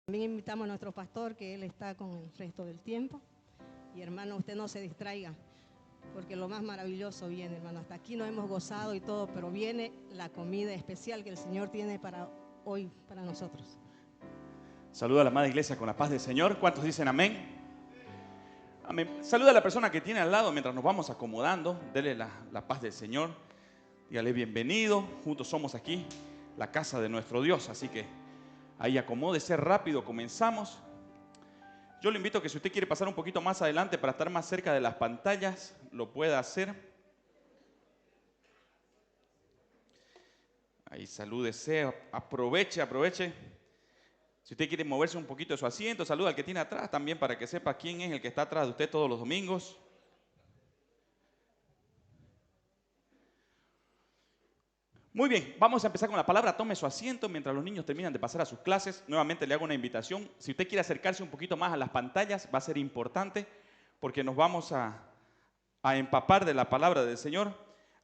También invitamos a nuestro pastor, que él está con el resto del tiempo. Y hermano, usted no se distraiga, porque lo más maravilloso viene, hermano. Hasta aquí nos hemos gozado y todo, pero viene la comida especial que el Señor tiene para hoy, para nosotros. Saluda a la amada iglesia con la paz del Señor. ¿Cuántos dicen amén? Amén. Saluda a la persona que tiene al lado mientras nos vamos acomodando. Dele la paz del Señor. Dígale bienvenido. Juntos somos aquí, la casa de nuestro Dios. Así que ahí acomódese rápido, comenzamos. Yo le invito a que si usted quiere pasar un poquito más adelante para estar más cerca de las pantallas, lo pueda hacer. Ahí salúdese, aproveche. Si usted quiere moverse un poquito de su asiento, saluda al que tiene atrás también para que sepa quién es el que está atrás de usted todos los domingos. Muy bien, vamos a empezar con la palabra. Tome su asiento mientras los niños terminan de pasar a sus clases. Nuevamente le hago una invitación. Si usted quiere acercarse un poquito más a las pantallas, va a ser importante porque nos vamos a empapar de la palabra del Señor.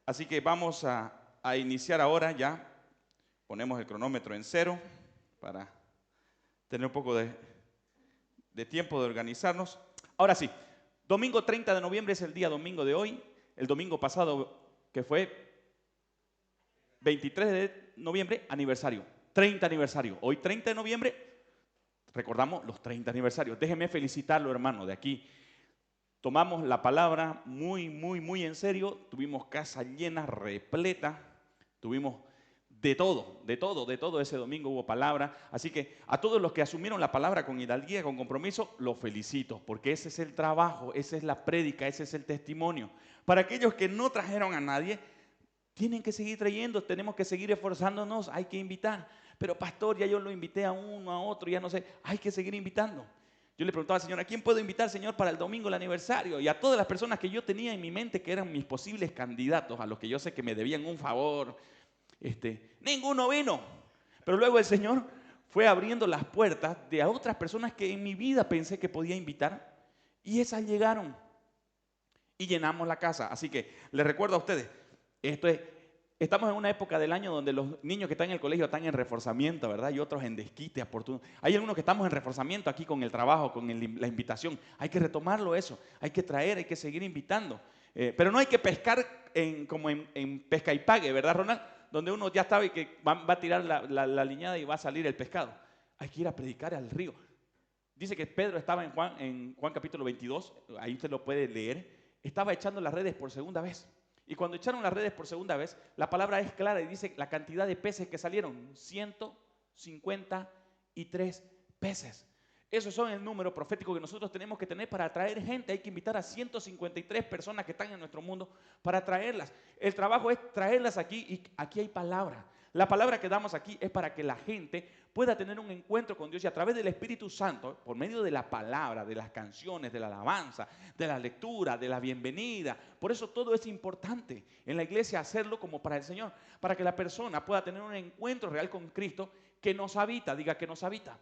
Así que vamos a iniciar ahora ya. Ponemos el cronómetro en 0 para tener un poco de tiempo de organizarnos. Ahora sí, domingo 30 de noviembre es el día domingo de hoy. El domingo pasado, que fue 23 de noviembre, aniversario, 30 aniversario. Hoy 30 de noviembre, recordamos los 30 aniversarios. Déjeme felicitarlo, hermano, de aquí. Tomamos la palabra muy en serio. Tuvimos casa llena, repleta. Tuvimos de todo ese domingo hubo palabra. Así que a todos los que asumieron la palabra con hidalguía, con compromiso, los felicito. Porque ese es el trabajo, esa es la prédica, ese es el testimonio. Para aquellos que no trajeron a nadie, tienen que seguir trayendo, tenemos que seguir esforzándonos, hay que invitar. Pero pastor, ya yo lo invité a uno, a otro, ya no sé, hay que seguir invitando. Yo le preguntaba al Señor, ¿a quién puedo invitar, Señor, para el domingo, el aniversario? Y a todas las personas que yo tenía en mi mente que eran mis posibles candidatos, a los que yo sé que me debían un favor, ninguno vino. Pero luego el Señor fue abriendo las puertas de a otras personas que en mi vida pensé que podía invitar, y esas llegaron y llenamos la casa. Así que les recuerdo a ustedes, estamos en una época del año donde los niños que están en el colegio están en reforzamiento, ¿verdad? Y otros en desquite, oportuno. Hay algunos que estamos en reforzamiento aquí con el trabajo, con la invitación. Hay que retomarlo eso, hay que traer, hay que seguir invitando. Pero no hay que pescar como en pesca y pague, ¿verdad, Ronald? Donde uno ya sabe que va a tirar la liñada y va a salir el pescado. Hay que ir a predicar al río. Dice que Pedro estaba en Juan capítulo 22, ahí usted lo puede leer. Estaba echando las redes por segunda vez. Y cuando echaron las redes por segunda vez, la palabra es clara y dice la cantidad de peces que salieron, 153 peces. Esos son el número profético que nosotros tenemos que tener para atraer gente. Hay que invitar a 153 personas que están en nuestro mundo para traerlas. El trabajo es traerlas aquí y aquí hay palabra. La palabra que damos aquí es para que la gente pueda tener un encuentro con Dios y a través del Espíritu Santo, por medio de la palabra, de las canciones, de la alabanza, de la lectura, de la bienvenida. Por eso todo es importante en la iglesia hacerlo como para el Señor, para que la persona pueda tener un encuentro real con Cristo que nos habita, diga que nos habita.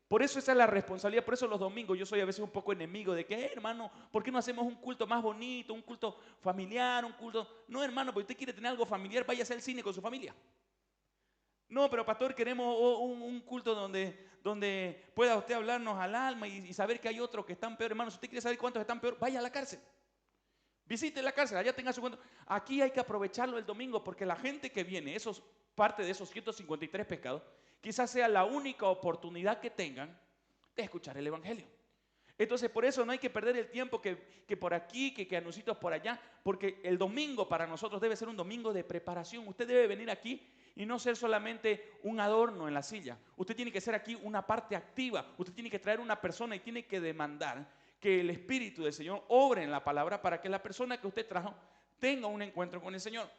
Por eso esa es la responsabilidad, por eso los domingos yo soy a veces un poco enemigo de que, hermano, ¿por qué no hacemos un culto más bonito, un culto familiar, un culto? No, hermano, porque usted quiere tener algo familiar, váyase al cine con su familia. No, pero pastor, queremos un culto donde pueda usted hablarnos al alma y saber que hay otros que están peor. Hermano, si usted quiere saber cuántos están peor, vaya a la cárcel. Visite la cárcel, allá tenga su cuento. Aquí hay que aprovecharlo el domingo porque la gente que viene, parte de esos 153 pecados, quizás sea la única oportunidad que tengan de escuchar el evangelio. Entonces, por eso no hay que perder el tiempo que por aquí, que anuncios por allá, porque el domingo para nosotros debe ser un domingo de preparación. Usted debe venir aquí y no ser solamente un adorno en la silla. Usted tiene que ser aquí una parte activa. Usted tiene que traer una persona y tiene que demandar que el Espíritu del Señor obre en la palabra para que la persona que usted trajo tenga un encuentro con el Señor.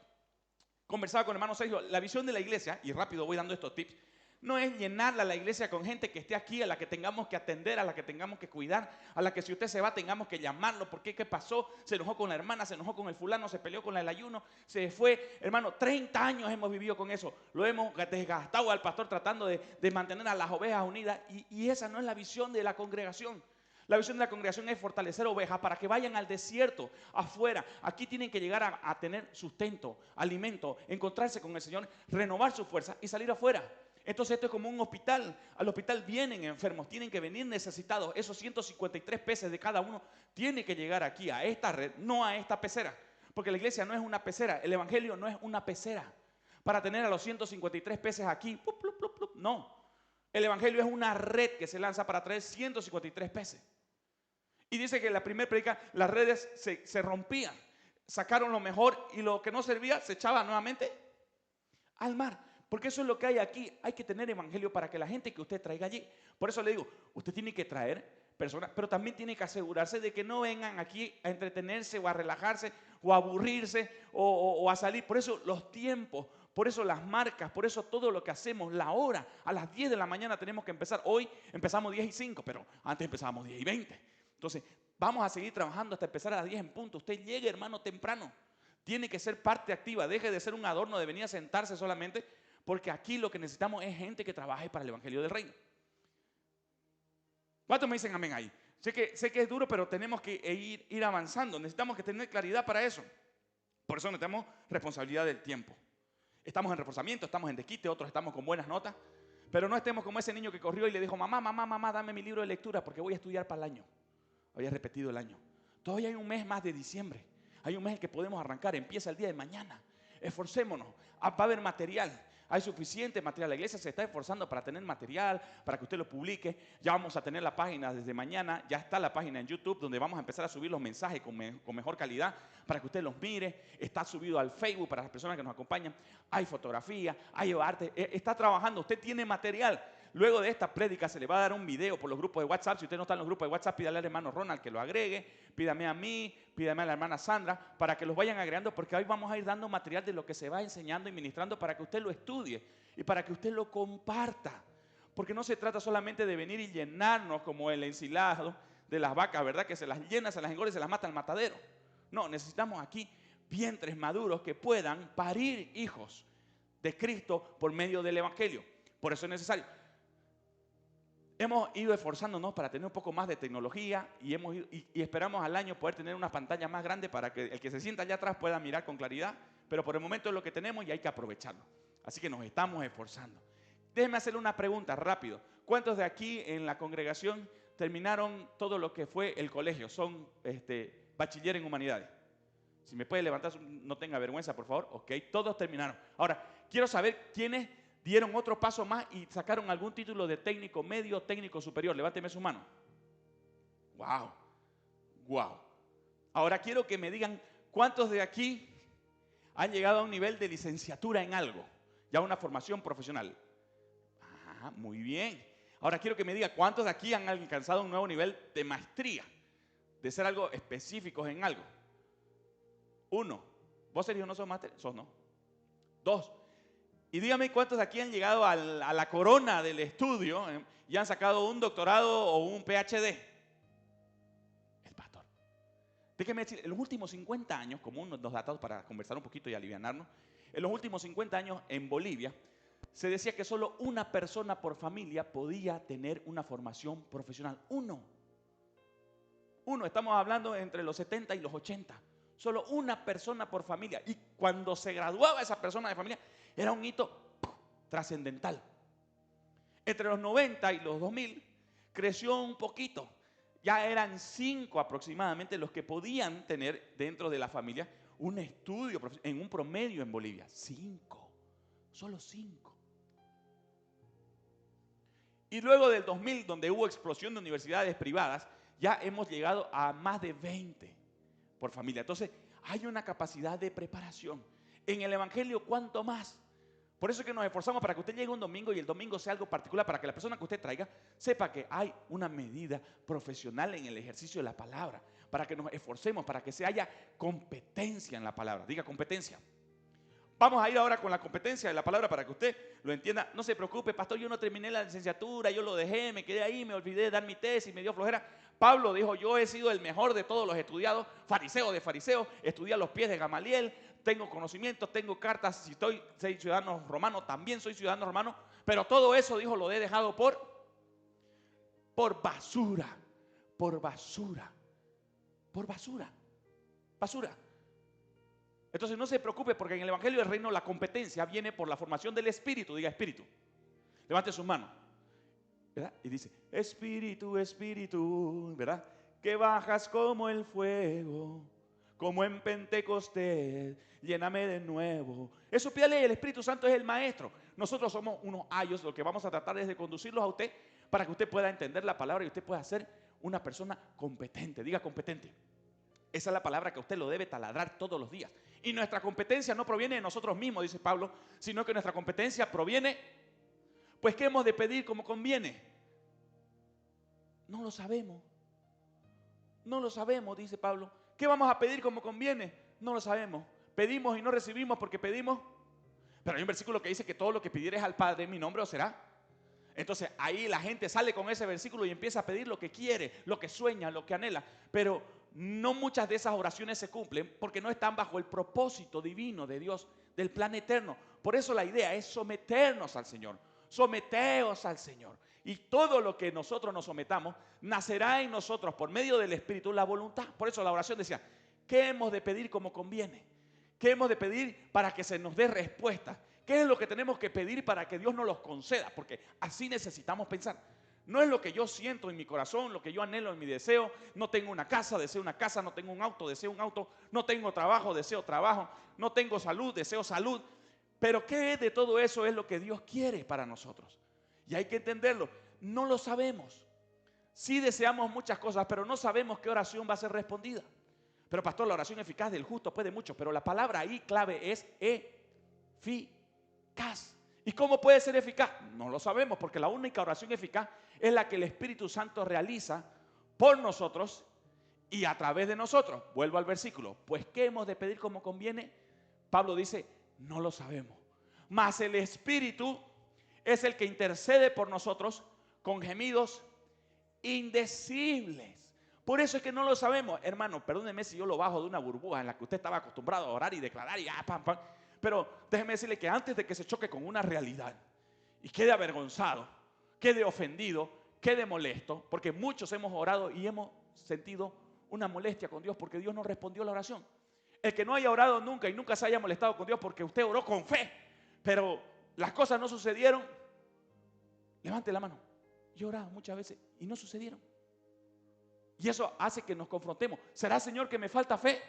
Conversaba con el hermano Sergio, la visión de la iglesia, y rápido voy dando estos tips, no es llenarla la iglesia con gente que esté aquí, a la que tengamos que atender, a la que tengamos que cuidar, a la que si usted se va tengamos que llamarlo. ¿Por qué? ¿Qué pasó? Se enojó con la hermana, se enojó con el fulano, se peleó con el ayuno, se fue. Hermano, 30 años hemos vivido con eso. Lo hemos desgastado al pastor tratando de mantener a las ovejas unidas y esa no es la visión de la congregación. La visión de la congregación es fortalecer ovejas para que vayan al desierto, afuera. Aquí tienen que llegar a tener sustento, alimento, encontrarse con el Señor, renovar su fuerza y salir afuera. Entonces esto es como un hospital. Al hospital vienen enfermos, tienen que venir necesitados. Esos 153 peces de cada uno tienen que llegar aquí a esta red, no a esta pecera. Porque la iglesia no es una pecera, el evangelio no es una pecera. Para tener a los 153 peces aquí, plup, plup, plup, plup, no. El evangelio es una red que se lanza para traer 153 peces. Y dice que en la primera predica las redes se rompían, sacaron lo mejor y lo que no servía se echaba nuevamente al mar. Porque eso es lo que hay aquí. Hay que tener evangelio para que la gente que usted traiga allí. Por eso le digo, usted tiene que traer personas, pero también tiene que asegurarse de que no vengan aquí a entretenerse o a relajarse o a aburrirse o a salir. Por eso los tiempos, por eso las marcas, por eso todo lo que hacemos, la hora, a las 10 de la mañana tenemos que empezar. Hoy empezamos 10 y 5, pero antes empezábamos 10 y 20. Entonces, vamos a seguir trabajando hasta empezar a las 10 en punto. Usted llegue, hermano, temprano. Tiene que ser parte activa. Deje de ser un adorno de venir a sentarse solamente, porque aquí lo que necesitamos es gente que trabaje para el evangelio del reino. ¿Cuántos me dicen amén ahí? Sé que es duro, pero tenemos que ir avanzando. Necesitamos que tener claridad para eso. Por eso necesitamos responsabilidad del tiempo. Estamos en reforzamiento, estamos en desquite, otros estamos con buenas notas. Pero no estemos como ese niño que corrió y le dijo, mamá, dame mi libro de lectura porque voy a estudiar para el año. Había repetido el año. Todavía hay un mes más de diciembre. Hay un mes en que podemos arrancar. Empieza el día de mañana. Esforcémonos. Va a haber material. Hay suficiente material. La iglesia se está esforzando para tener material, para que usted lo publique. Ya vamos a tener la página desde mañana. Ya está la página en YouTube donde vamos a empezar a subir los mensajes con mejor calidad para que usted los mire. Está subido al Facebook para las personas que nos acompañan. Hay fotografía, hay arte. Está trabajando. Usted tiene material. Luego de esta prédica se le va a dar un video por los grupos de WhatsApp. Si usted no está en los grupos de WhatsApp, pídale al hermano Ronald que lo agregue. Pídame a mí, pídame a la hermana Sandra para que los vayan agregando, porque hoy vamos a ir dando material de lo que se va enseñando y ministrando para que usted lo estudie y para que usted lo comparta. Porque no se trata solamente de venir y llenarnos como el ensilado de las vacas, ¿verdad? Que se las llena, se las engorda y se las mata al matadero. No, necesitamos aquí vientres maduros que puedan parir hijos de Cristo por medio del evangelio. Por eso es necesario. Hemos ido esforzándonos para tener un poco más de tecnología y esperamos al año poder tener una pantalla más grande para que el que se sienta allá atrás pueda mirar con claridad, pero por el momento es lo que tenemos y hay que aprovecharlo. Así que nos estamos esforzando. Déjenme hacerle una pregunta rápido. ¿Cuántos de aquí en la congregación terminaron todo lo que fue el colegio? Son bachiller en humanidades. Si me puede levantar, no tenga vergüenza, por favor. Ok, todos terminaron. Ahora, quiero saber quiénes dieron otro paso más y sacaron algún título de técnico medio, técnico superior. Levánteme su mano. Wow. Ahora quiero que me digan cuántos de aquí han llegado a un nivel de licenciatura en algo, ya una formación profesional. Muy bien. Ahora quiero que me digan cuántos de aquí han alcanzado un nuevo nivel de maestría, de ser algo específicos en algo. 1. ¿Vos, Sergio, no sos máster? Sos, ¿no? 2. Y dígame cuántos de aquí han llegado a la corona del estudio y han sacado un doctorado o un PhD. El pastor. Déjeme decir, en los últimos 50 años, como unos datos para conversar un poquito y alivianarnos, en los últimos 50 años en Bolivia se decía que solo una persona por familia podía tener una formación profesional. Uno, estamos hablando entre los 70 y los 80. Solo una persona por familia. Y cuando se graduaba esa persona de familia, era un hito trascendental. Entre los 90 y los 2000 creció un poquito. Ya eran 5 aproximadamente los que podían tener dentro de la familia un estudio en un promedio en Bolivia. 5. Solo 5. Y luego del 2000, donde hubo explosión de universidades privadas, ya hemos llegado a más de 20 por familia. Entonces, hay una capacidad de preparación. En el evangelio, ¿cuánto más? Por eso es que nos esforzamos para que usted llegue un domingo y el domingo sea algo particular, para que la persona que usted traiga sepa que hay una medida profesional en el ejercicio de la palabra, para que nos esforcemos, para que se haya competencia en la palabra. Diga competencia. Vamos a ir ahora con la competencia de la palabra para que usted lo entienda. No se preocupe, pastor, yo no terminé la licenciatura, yo lo dejé, me quedé ahí, me olvidé de dar mi tesis, me dio flojera. Pablo dijo, yo he sido el mejor de todos los estudiados, fariseo de fariseos, estudié a los pies de Gamaliel, tengo conocimientos, tengo cartas, si soy ciudadano romano, también soy ciudadano romano, pero todo eso, dijo, lo he dejado por basura, por basura. Por basura. Basura. Entonces no se preocupe, porque en el Evangelio del Reino la competencia viene por la formación del Espíritu. Diga Espíritu. Levante sus manos, ¿verdad? Y dice: Espíritu, Espíritu, ¿verdad? Que bajas como el fuego, como en Pentecostés, lléname de nuevo. Eso pídale, el Espíritu Santo es el maestro. Nosotros somos unos ayos, lo que vamos a tratar es de conducirlos a usted para que usted pueda entender la palabra y usted pueda ser una persona competente. Diga competente. Esa es la palabra que usted lo debe taladrar todos los días. Y nuestra competencia no proviene de nosotros mismos, dice Pablo, sino que nuestra competencia proviene, pues, ¿qué hemos de pedir como conviene? No lo sabemos. No lo sabemos, dice Pablo. ¿Qué vamos a pedir como conviene? No lo sabemos. Pedimos y no recibimos porque pedimos. Pero hay un versículo que dice que todo lo que pidieres al Padre en mi nombre os será. Entonces ahí la gente sale con ese versículo y empieza a pedir lo que quiere, lo que sueña, lo que anhela. Pero no muchas de esas oraciones se cumplen porque no están bajo el propósito divino de Dios, del plan eterno. Por eso la idea es someternos al Señor. Someteos al Señor. Y todo lo que nosotros nos sometamos nacerá en nosotros por medio del Espíritu la voluntad. Por eso la oración decía: ¿qué hemos de pedir como conviene? ¿Qué hemos de pedir para que se nos dé respuesta? ¿Qué es lo que tenemos que pedir para que Dios nos los conceda? Porque así necesitamos pensar. No es lo que yo siento en mi corazón, lo que yo anhelo en mi deseo. No tengo una casa, deseo una casa. No tengo un auto, deseo un auto. No tengo trabajo, deseo trabajo. No tengo salud, deseo salud. Pero ¿qué de todo eso es lo que Dios quiere para nosotros? Y hay que entenderlo. No lo sabemos. Sí deseamos muchas cosas, pero no sabemos qué oración va a ser respondida. Pero pastor, la oración eficaz del justo puede mucho. Pero la palabra ahí clave es eficaz. ¿Y cómo puede ser eficaz? No lo sabemos, porque la única oración eficaz es la que el Espíritu Santo realiza por nosotros y a través de nosotros. Vuelvo al versículo. Pues ¿qué hemos de pedir como conviene? Pablo dice: no lo sabemos. Mas el Espíritu es el que intercede por nosotros con gemidos indecibles. Por eso es que no lo sabemos. Hermano, perdóneme si yo lo bajo de una burbuja en la que usted estaba acostumbrado a orar y declarar y pam, pam. Pero déjeme decirle que antes de que se choque con una realidad y quede avergonzado, quede ofendido, quede molesto, porque muchos hemos orado y hemos sentido una molestia con Dios porque Dios no respondió la oración. El que no haya orado nunca y nunca se haya molestado con Dios porque usted oró con fe, pero las cosas no sucedieron, levante la mano. Yo he orado muchas veces y no sucedieron. Y eso hace que nos confrontemos. ¿Será, Señor, que me falta fe?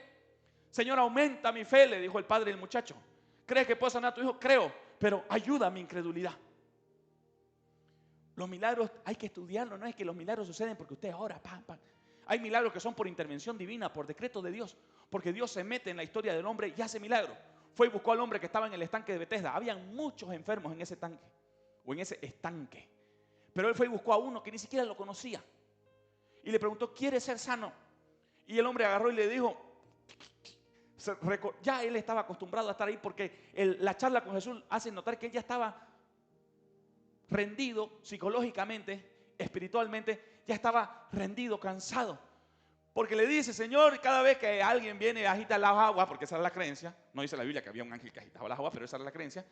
Señor, aumenta mi fe, le dijo el padre del muchacho. ¿Crees que puedo sanar a tu hijo? Creo, pero ayuda a mi incredulidad. Los milagros hay que estudiarlos. No es que los milagros suceden porque usted ora, pam, pam. Hay milagros que son por intervención divina, por decreto de Dios, porque Dios se mete en la historia del hombre y hace milagros. Fue y buscó al hombre que estaba en el estanque de Betesda. Habían muchos enfermos en ese tanque o en ese estanque, pero él fue y buscó a uno que ni siquiera lo conocía y le preguntó: ¿quiere ser sano? Y el hombre agarró y le dijo, ya él estaba acostumbrado a estar ahí porque la charla con Jesús hace notar que él ya estaba rendido psicológicamente, espiritualmente, ya estaba rendido, cansado. Porque le dice: Señor, cada vez que alguien viene y agita las aguas, porque esa era la creencia, no dice la Biblia que había un ángel que agitaba las aguas, pero esa era la creencia.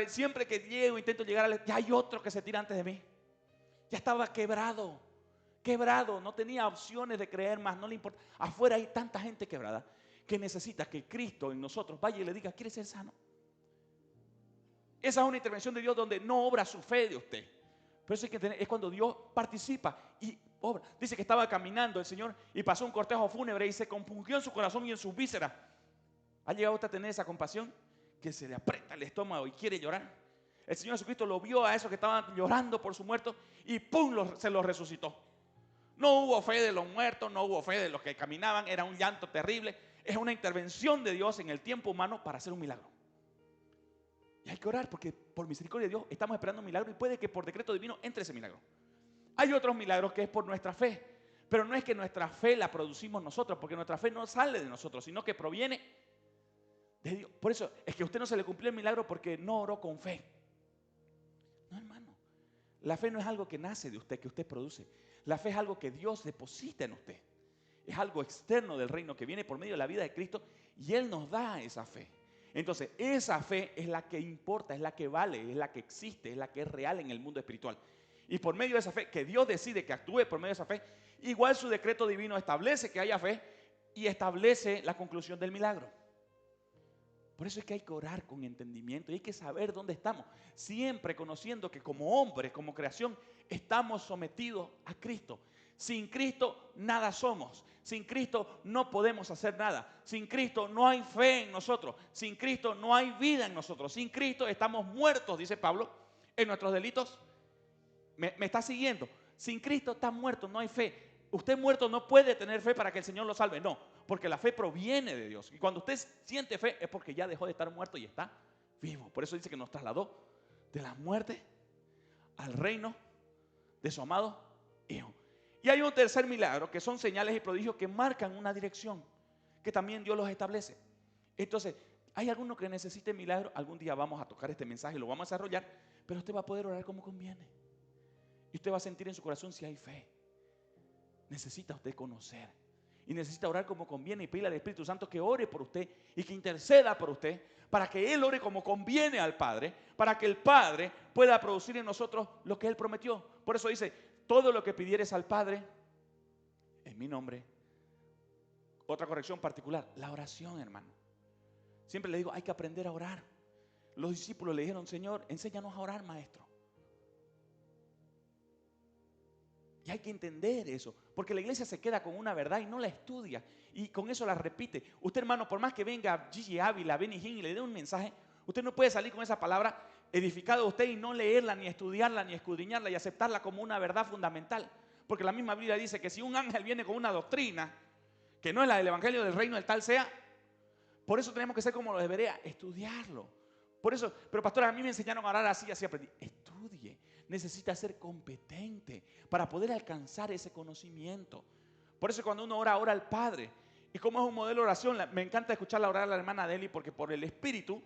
Siempre que llego, intento llegar, ya hay otro que se tira antes de mí. Ya estaba quebrado, no tenía opciones de creer más, no le importa. Afuera hay tanta gente quebrada que necesita que Cristo en nosotros vaya y le diga: ¿quiere ser sano? Esa es una intervención de Dios donde no obra su fe de usted. Pero eso es cuando Dios participa y obra. Dice que estaba caminando el Señor y pasó un cortejo fúnebre y se compungió en su corazón y en sus vísceras. ¿Ha llegado usted a tener esa compasión que se le aprieta el estómago y quiere llorar? El Señor Jesucristo lo vio a esos que estaban llorando por su muerto y ¡pum! Se los resucitó. No hubo fe de los muertos, no hubo fe de los que caminaban, era un llanto terrible. Es una intervención de Dios en el tiempo humano para hacer un milagro. Y hay que orar porque por misericordia de Dios estamos esperando un milagro y puede que por decreto divino entre ese milagro. Hay otros milagros que es por nuestra fe, pero no es que nuestra fe la producimos nosotros, porque nuestra fe no sale de nosotros, sino que proviene de Dios. Por eso es que a usted no se le cumplió el milagro porque no oró con fe. No, hermano. La fe no es algo que nace de usted, que usted produce. La fe es algo que Dios deposita en usted. Es algo externo del reino que viene por medio de la vida de Cristo y Él nos da esa fe. Entonces, esa fe es la que importa, es la que vale, es la que existe, es la que es real en el mundo espiritual. Y por medio de esa fe, que Dios decide que actúe por medio de esa fe, Igual su decreto divino establece que haya fe y establece la conclusión del milagro. Por eso es que hay que orar con entendimiento y hay que saber dónde estamos. Siempre conociendo que como hombres, como creación, estamos sometidos a Cristo. Sin Cristo nada somos. Sin Cristo no podemos hacer nada. Sin Cristo no hay fe en nosotros. Sin Cristo no hay vida en nosotros. Sin Cristo estamos muertos, dice Pablo, en nuestros delitos. ¿Me está siguiendo? Sin Cristo está muerto, no hay fe. Usted muerto no puede tener fe para que el Señor lo salve. No, porque la fe proviene de Dios. Y cuando usted siente fe es porque ya dejó de estar muerto y está vivo. Por eso dice que nos trasladó de la muerte al reino de su amado Hijo. Y hay un tercer milagro que son señales y prodigios que marcan una dirección que también Dios los establece. Entonces, ¿hay alguno que necesite milagro? Algún día vamos a tocar este mensaje y lo vamos a desarrollar, pero usted va a poder orar como conviene. Y usted va a sentir en su corazón si hay fe. Necesita usted conocer y necesita orar como conviene y pedirle al Espíritu Santo que ore por usted y que interceda por usted para que Él ore como conviene al Padre, para que el Padre pueda producir en nosotros lo que Él prometió. Por eso dice, todo lo que pidieres al Padre en mi nombre. Otra corrección particular, la oración, hermano. Siempre le digo, hay que aprender a orar. Los discípulos le dijeron, Señor, enséñanos a orar, maestro. Y hay que entender eso, porque la iglesia se queda con una verdad y no la estudia, y con eso la repite. Usted, hermano, por más que venga Gigi Ávila, Benny Hinn y le dé un mensaje, usted no puede salir con esa palabra edificado usted y no leerla, ni estudiarla, ni escudriñarla y aceptarla como una verdad fundamental. Porque la misma Biblia dice que si un ángel viene con una doctrina que no es la del evangelio del reino del tal sea, por eso tenemos que ser como los de Berea, estudiarlo. Por eso, pero pastor, a mí me enseñaron a orar así, así aprendí. Estudie. Necesita ser competente para poder alcanzar ese conocimiento. Por eso cuando uno ora, ora al Padre. Y como es un modelo de oración, me encanta escucharla orar a la hermana Deli, porque por el Espíritu,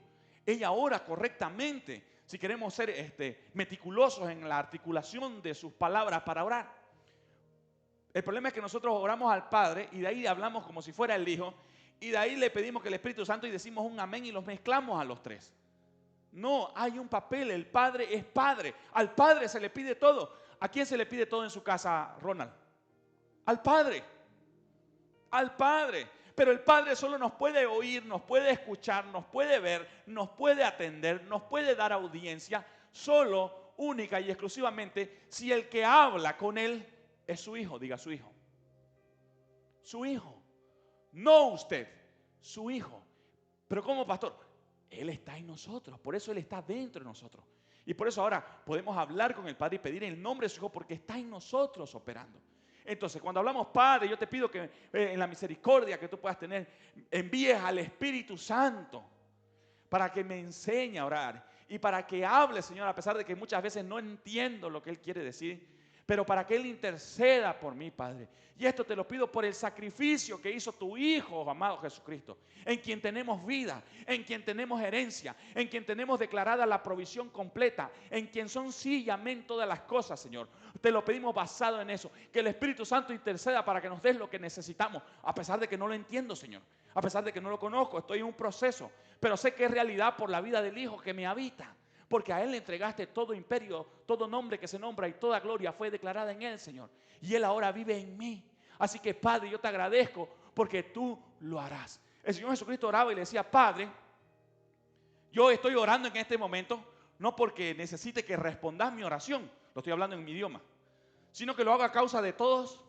ella ora correctamente. Si queremos ser meticulosos en la articulación de sus palabras para orar. El problema es que nosotros oramos al Padre y de ahí hablamos como si fuera el Hijo. Y de ahí le pedimos que el Espíritu Santo y decimos un amén y los mezclamos a los tres. No, hay un papel, el Padre es Padre. Al Padre se le pide todo. ¿A quién se le pide todo en su casa, Ronald? Al Padre. Al Padre. Pero el Padre solo nos puede oír, nos puede escuchar, nos puede ver, nos puede atender, nos puede dar audiencia, solo, única y exclusivamente, si el que habla con Él es su Hijo. Diga su Hijo. Su Hijo. No usted, su Hijo. Pero ¿cómo, pastor? Él está en nosotros, por eso Él está dentro de nosotros. Y por eso ahora podemos hablar con el Padre y pedir en el nombre de su Hijo, porque está en nosotros operando. Entonces, cuando hablamos, Padre, yo te pido que en la misericordia que tú puedas tener, envíes al Espíritu Santo para que me enseñe a orar y para que hable, Señor, a pesar de que muchas veces no entiendo lo que Él quiere decir, pero para que Él interceda por mí, Padre. Y esto te lo pido por el sacrificio que hizo tu Hijo, amado Jesucristo, en quien tenemos vida, en quien tenemos herencia, en quien tenemos declarada la provisión completa, en quien son sí y amén todas las cosas, Señor. Te lo pedimos basado en eso, que el Espíritu Santo interceda para que nos des lo que necesitamos, a pesar de que no lo entiendo, Señor, a pesar de que no lo conozco, estoy en un proceso, pero sé que es realidad por la vida del Hijo que me habita. Porque a Él le entregaste todo imperio, todo nombre que se nombra y toda gloria fue declarada en Él, Señor. Y Él ahora vive en mí. Así que, Padre, yo te agradezco porque tú lo harás. El Señor Jesucristo oraba y le decía, Padre, yo estoy orando en este momento, no porque necesite que respondas mi oración, lo estoy hablando en mi idioma, sino que lo hago a causa de todos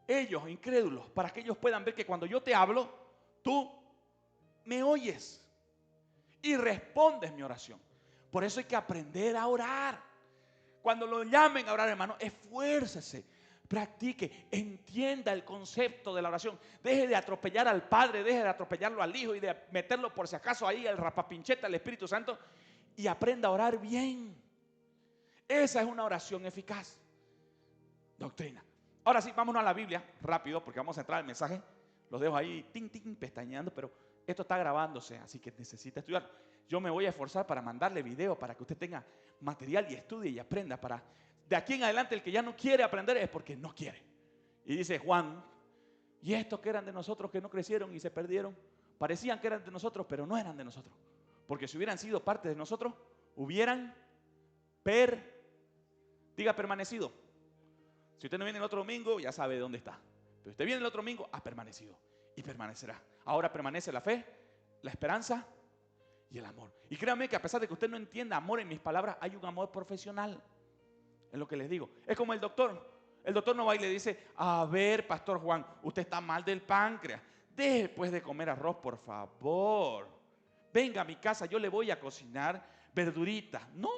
ellos, incrédulos, para que ellos puedan ver que cuando yo te hablo, tú me oyes y respondes mi oración. Por eso hay que aprender a orar. Cuando lo llamen a orar, hermano, esfuércese, practique, entienda el concepto de la oración. Deje de atropellar al Padre, deje de atropellarlo al Hijo y de meterlo por si acaso ahí al rapapincheta al Espíritu Santo y aprenda a orar bien. Esa es una oración eficaz. Doctrina. Ahora sí, vámonos a la Biblia, rápido, porque vamos a entrar al mensaje. Los dejo ahí, pestañeando, pero esto está grabándose, así que necesita estudiar. Yo me voy a esforzar para mandarle video para que usted tenga material y estudie y aprenda. De aquí en adelante el que ya no quiere aprender es porque no quiere. Y dice Juan, y estos que eran de nosotros que no crecieron y se perdieron, parecían que eran de nosotros, pero no eran de nosotros. Porque si hubieran sido parte de nosotros, hubieran diga permanecido. Si usted no viene el otro domingo, ya sabe dónde está. Pero usted viene el otro domingo, ha permanecido y permanecerá. Ahora permanece la fe, la esperanza y el amor. Y créanme que a pesar de que usted no entienda amor en mis palabras, hay un amor profesional. Es lo que les digo. Es como el doctor. El doctor no va y le dice: a ver, Pastor Juan, usted está mal del páncreas. Deje pues de comer arroz, por favor. Venga a mi casa, yo le voy a cocinar verduritas. No.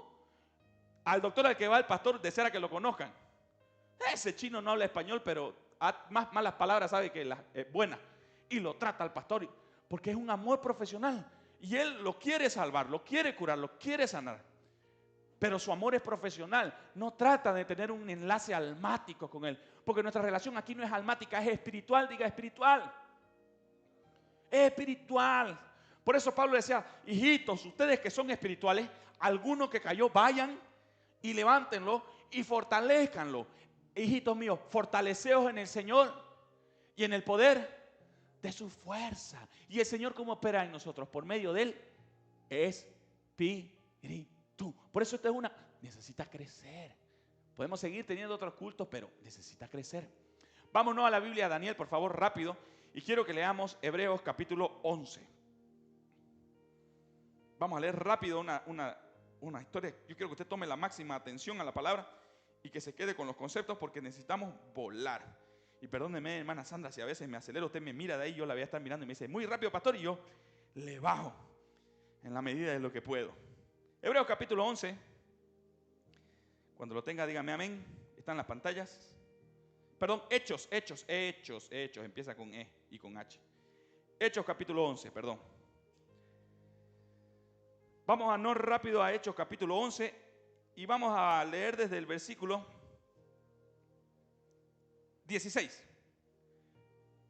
Al doctor al que va el pastor desea que lo conozcan. Ese chino no habla español, pero más malas palabras sabe que las buenas. Y lo trata al pastor porque es un amor profesional. Y él lo quiere salvar, lo quiere curar, lo quiere sanar. Pero su amor es profesional. No trata de tener un enlace almático con él. Porque nuestra relación aquí no es almática, es espiritual. Diga espiritual. Es espiritual. Por eso Pablo decía: hijitos, ustedes que son espirituales, alguno que cayó, vayan y levántenlo y fortalezcanlo. Hijitos míos, fortaleceos en el Señor y en el poder de su fuerza. Y el Señor, ¿cómo opera en nosotros? Por medio del Espíritu. Por eso esto es necesita crecer. Podemos seguir teniendo otros cultos, pero necesita crecer. Vámonos a la Biblia, Daniel, por favor, rápido. Y quiero que leamos Hebreos capítulo 11. Vamos a leer rápido una historia. Yo quiero que usted tome la máxima atención a la palabra y que se quede con los conceptos, porque necesitamos volar. Y perdóneme, hermana Sandra, si a veces me acelero, usted me mira de ahí, yo la voy a estar mirando y me dice: muy rápido, pastor, y yo le bajo en la medida de lo que puedo. Hebreos capítulo 11. Cuando lo tenga, dígame amén. Están las pantallas. Perdón, Hechos. Empieza con E y con H. Hechos capítulo 11, perdón. Vamos a no rápido a Hechos capítulo 11 y vamos a leer desde el versículo 16.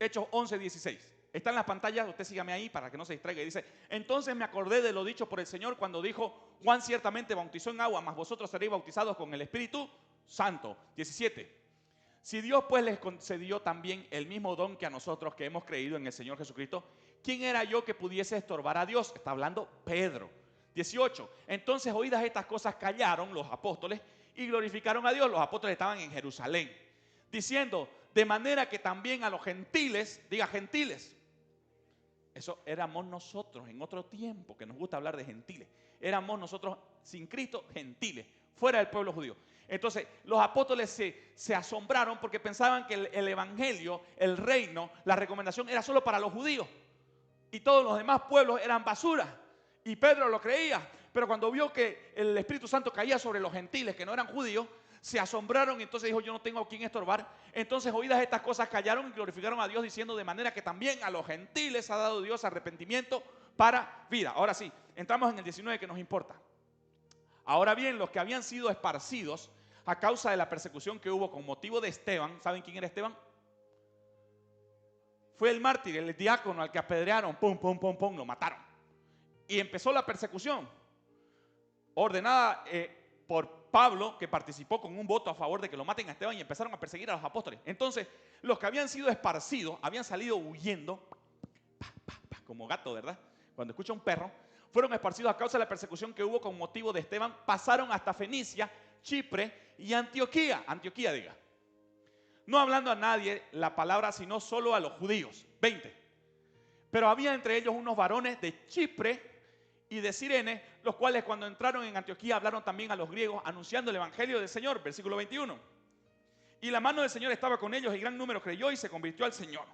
Hechos 11, 16. Está en las pantallas, usted sígame ahí para que no se distraiga. Y dice: entonces me acordé de lo dicho por el Señor cuando dijo: Juan ciertamente bautizó en agua, mas vosotros seréis bautizados con el Espíritu Santo. 17. Si Dios pues les concedió también el mismo don que a nosotros que hemos creído en el Señor Jesucristo, ¿quién era yo que pudiese estorbar a Dios? Está hablando Pedro. 18. Entonces, oídas estas cosas, callaron los apóstoles y glorificaron a Dios. Los apóstoles estaban en Jerusalén, diciendo: de manera que también a los gentiles, diga gentiles. Eso éramos nosotros en otro tiempo, que nos gusta hablar de gentiles. Éramos nosotros sin Cristo gentiles, fuera del pueblo judío. Entonces los apóstoles se asombraron porque pensaban que el evangelio, el reino, la recomendación era solo para los judíos y todos los demás pueblos eran basura. Y Pedro lo creía, pero cuando vio que el Espíritu Santo caía sobre los gentiles que no eran judíos, se asombraron y entonces dijo: yo no tengo a quién estorbar. Entonces, oídas estas cosas, callaron y glorificaron a Dios, diciendo: de manera que también a los gentiles ha dado Dios arrepentimiento para vida. Ahora sí, entramos en el 19 que nos importa. Ahora bien, los que habían sido esparcidos a causa de la persecución que hubo con motivo de Esteban, ¿saben quién era Esteban? Fue el mártir, el diácono al que apedrearon, lo mataron. Y empezó la persecución, ordenada por Pablo, que participó con un voto a favor de que lo maten a Esteban, y empezaron a perseguir a los apóstoles. Entonces, los que habían sido esparcidos, habían salido huyendo, como gato, ¿verdad? Cuando escucha un perro, fueron esparcidos a causa de la persecución que hubo con motivo de Esteban, pasaron hasta Fenicia, Chipre y Antioquía. Antioquía, diga. No hablando a nadie la palabra, sino solo a los judíos. 20. Pero había entre ellos unos varones de Chipre y de Cirene, los cuales cuando entraron en Antioquía hablaron también a los griegos, anunciando el evangelio del Señor. Versículo 21. Y la mano del Señor estaba con ellos y gran número creyó y se convirtió al Señor.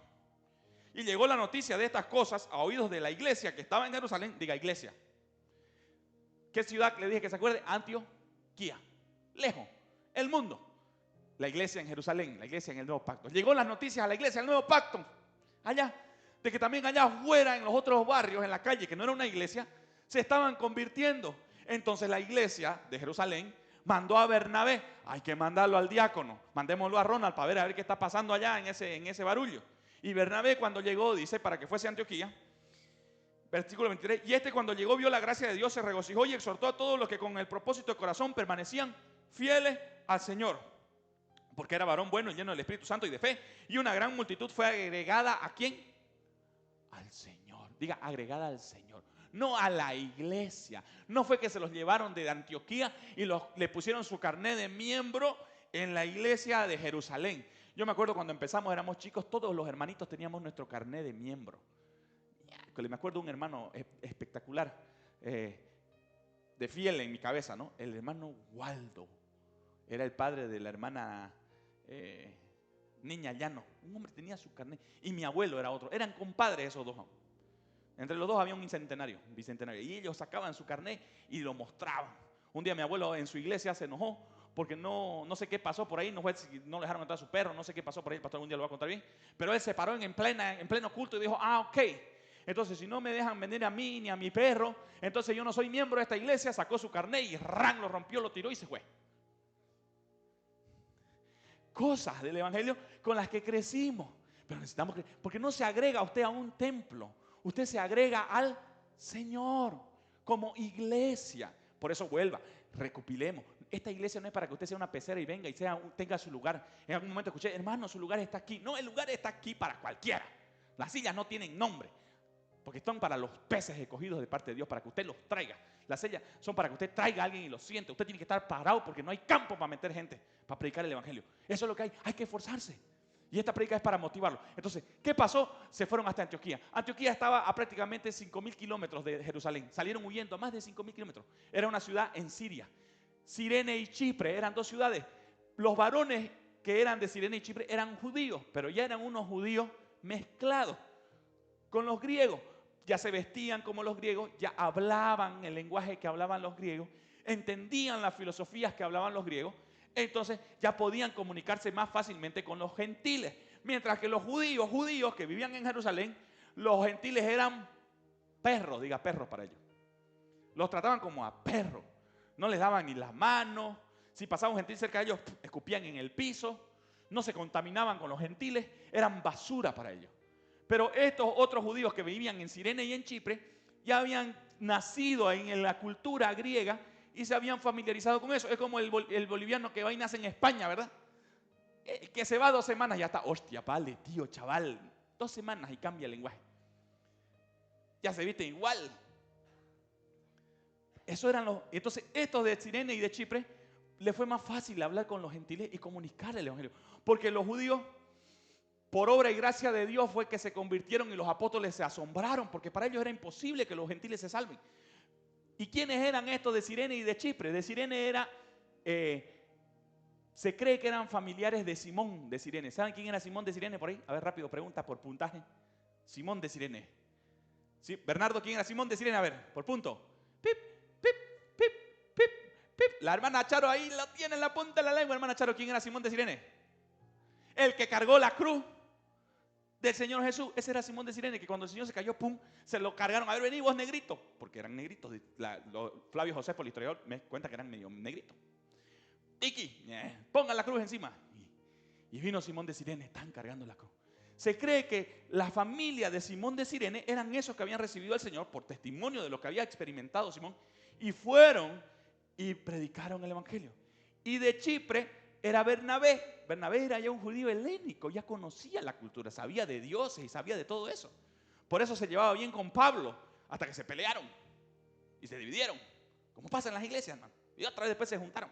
Y llegó la noticia de estas cosas a oídos de la iglesia que estaba en Jerusalén. Diga iglesia. ¿Qué ciudad le dije que se acuerde? Antioquía. Lejos. El mundo. La iglesia en Jerusalén, la iglesia en el nuevo pacto. Llegó las noticias a la iglesia del nuevo pacto. Allá. De que también allá afuera, en los otros barrios, en la calle, que no era una iglesia, se estaban convirtiendo. Entonces la iglesia de Jerusalén mandó a Bernabé. Hay que mandarlo al diácono. Mandémoslo a Ronald para ver qué está pasando allá en ese barullo. Y Bernabé cuando llegó, dice, para que fuese a Antioquía, versículo 23, y cuando llegó vio la gracia de Dios, se regocijó y exhortó a todos los que con el propósito de corazón permanecían fieles al Señor, porque era varón bueno y lleno del Espíritu Santo y de fe, y una gran multitud fue agregada ¿a quién? Al Señor. Diga, agregada al Señor, no a la iglesia. No fue que se los llevaron de Antioquía y le pusieron su carné de miembro en la iglesia de Jerusalén. Yo me acuerdo cuando empezamos, éramos chicos, todos los hermanitos teníamos nuestro carné de miembro. Me acuerdo de un hermano espectacular, de fiel en mi cabeza, ¿no? El hermano Waldo. Era el padre de la hermana Niña Llano. Un hombre tenía su carné. Y mi abuelo era otro. Eran compadres esos dos. Entre los dos había un bicentenario. Y ellos sacaban su carné y lo mostraban. Un día mi abuelo en su iglesia se enojó porque no sé qué pasó por ahí. No le dejaron entrar a su perro. No sé qué pasó por ahí. El pastor algún día lo va a contar bien. Pero él se paró en pleno culto y dijo, ok. Entonces, si no me dejan venir a mí ni a mi perro, entonces yo no soy miembro de esta iglesia. Sacó su carné y lo rompió, lo tiró y se fue. Cosas del evangelio con las que crecimos. Pero necesitamos que, porque no se agrega usted a un templo. Usted se agrega al Señor como iglesia. Por eso vuelva, recopilemos. Esta iglesia no es para que usted sea una pecera y venga y tenga su lugar. En algún momento escuché, hermano, su lugar está aquí. No, el lugar está aquí para cualquiera. Las sillas no tienen nombre, porque son para los peces escogidos de parte de Dios, para que usted los traiga. Las sillas son para que usted traiga a alguien y lo siente. Usted tiene que estar parado porque no hay campo para meter gente, para predicar el evangelio. Eso es lo que hay que esforzarse. Y esta predica es para motivarlo. Entonces, ¿qué pasó? Se fueron hasta Antioquía. Antioquía estaba a prácticamente 5.000 kilómetros de Jerusalén. Salieron huyendo a más de 5.000 kilómetros. Era una ciudad en Siria. Cirene y Chipre eran dos ciudades. Los varones que eran de Cirene y Chipre eran judíos, pero ya eran unos judíos mezclados con los griegos. Ya se vestían como los griegos, ya hablaban el lenguaje que hablaban los griegos, entendían las filosofías que hablaban los griegos. Entonces ya podían comunicarse más fácilmente con los gentiles. Mientras que los judíos que vivían en Jerusalén, los gentiles eran perros, diga perros para ellos. Los trataban como a perros. No les daban ni las manos. Si pasaba un gentil cerca de ellos, escupían en el piso. No se contaminaban con los gentiles. Eran basura para ellos. Pero estos otros judíos que vivían en Cirene y en Chipre ya habían nacido en la cultura griega y se habían familiarizado con eso. Es como el boliviano que va y nace en España, ¿verdad? Que se va 2 semanas y ya está, hostia, vale, tío, chaval. 2 semanas y cambia el lenguaje. Ya se viste igual. Eso eran los. Entonces, estos de Cirene y de Chipre, les fue más fácil hablar con los gentiles y comunicarles el evangelio. Porque los judíos, por obra y gracia de Dios, fue que se convirtieron y los apóstoles se asombraron, porque para ellos era imposible que los gentiles se salven. ¿Y quiénes eran estos de Cirene y de Chipre? De Cirene era, se cree que eran familiares de Simón de Cirene. ¿Saben quién era Simón de Cirene por ahí? A ver, rápido, pregunta por puntaje. Simón de Cirene. ¿Sí? Bernardo, ¿quién era Simón de Cirene? A ver, por punto. Pip, pip, pip, pip, pip. La hermana Charo ahí lo tiene en la punta de la lengua. Hermana Charo, ¿quién era Simón de Cirene? El que cargó la cruz del Señor Jesús. Ese era Simón de Cirene, que cuando el Señor se cayó, pum, se lo cargaron. A ver, vení vos, negrito. Porque eran negritos. Flavio Josefo, el historiador, me cuenta que eran medio negritos. Iki, pongan la cruz encima. Y vino Simón de Cirene, están cargando la cruz. Se cree que la familia de Simón de Cirene eran esos que habían recibido al Señor por testimonio de lo que había experimentado Simón. Y fueron y predicaron el evangelio. Y de Chipre era Bernabé. Bernabé era ya un judío helénico, ya conocía la cultura, sabía de dioses y sabía de todo eso. Por eso se llevaba bien con Pablo, hasta que se pelearon y se dividieron. Como pasa en las iglesias, hermano. Y otra vez después se juntaron.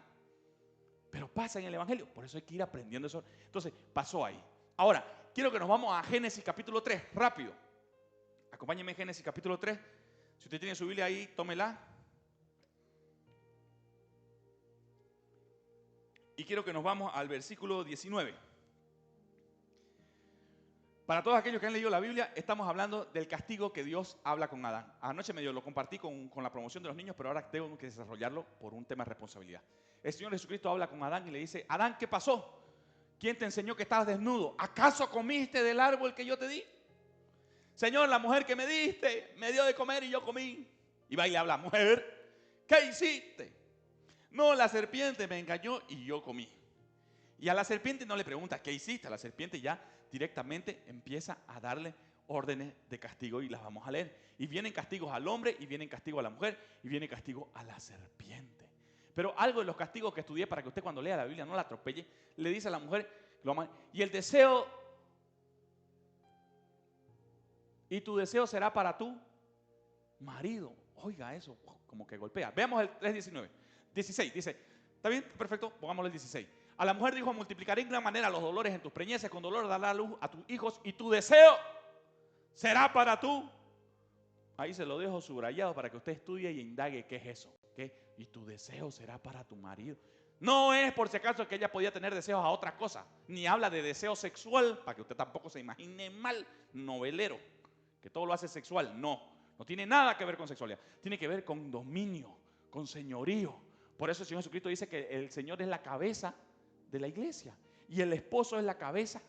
Pero pasa en el evangelio, por eso hay que ir aprendiendo eso. Entonces, pasó ahí. Ahora, quiero que nos vamos a Génesis capítulo 3, rápido. Acompáñenme en Génesis capítulo 3. Si usted tiene su Biblia ahí, tómela. Y quiero que nos vamos al versículo 19. Para todos aquellos que han leído la Biblia, estamos hablando del castigo que Dios habla con Adán. Anoche medio lo compartí con la promoción de los niños, pero ahora tengo que desarrollarlo por un tema de responsabilidad. El Señor Jesucristo habla con Adán y le dice, Adán, ¿qué pasó? ¿Quién te enseñó que estabas desnudo? ¿Acaso comiste del árbol que yo te di? Señor, la mujer que me diste me dio de comer y yo comí. Y va y le habla, mujer, ¿qué hiciste? No, la serpiente me engañó y yo comí. Y a la serpiente no le pregunta, ¿qué hiciste? A la serpiente ya directamente empieza a darle órdenes de castigo y las vamos a leer. Y vienen castigos al hombre, y vienen castigo a la mujer, y viene castigo a la serpiente. Pero algo de los castigos que estudié para que usted cuando lea la Biblia no la atropelle, le dice a la mujer, y el deseo, y tu deseo será para tu marido. Oiga eso, como que golpea. Veamos el 3:16, dice, ¿está bien? Perfecto, pongámosle el 16. A la mujer dijo, multiplicaré en gran manera los dolores en tus preñeces, con dolor dará a luz a tus hijos y tu deseo será para tú. Ahí se lo dejo subrayado para que usted estudie y indague qué es eso. ¿Qué? Y tu deseo será para tu marido. No es por si acaso que ella podía tener deseos a otra cosa, ni habla de deseo sexual, para que usted tampoco se imagine mal, novelero, que todo lo hace sexual. No tiene nada que ver con sexualidad, tiene que ver con dominio, con señorío. Por eso el Señor Jesucristo dice que el Señor es la cabeza de la iglesia y el esposo es la cabeza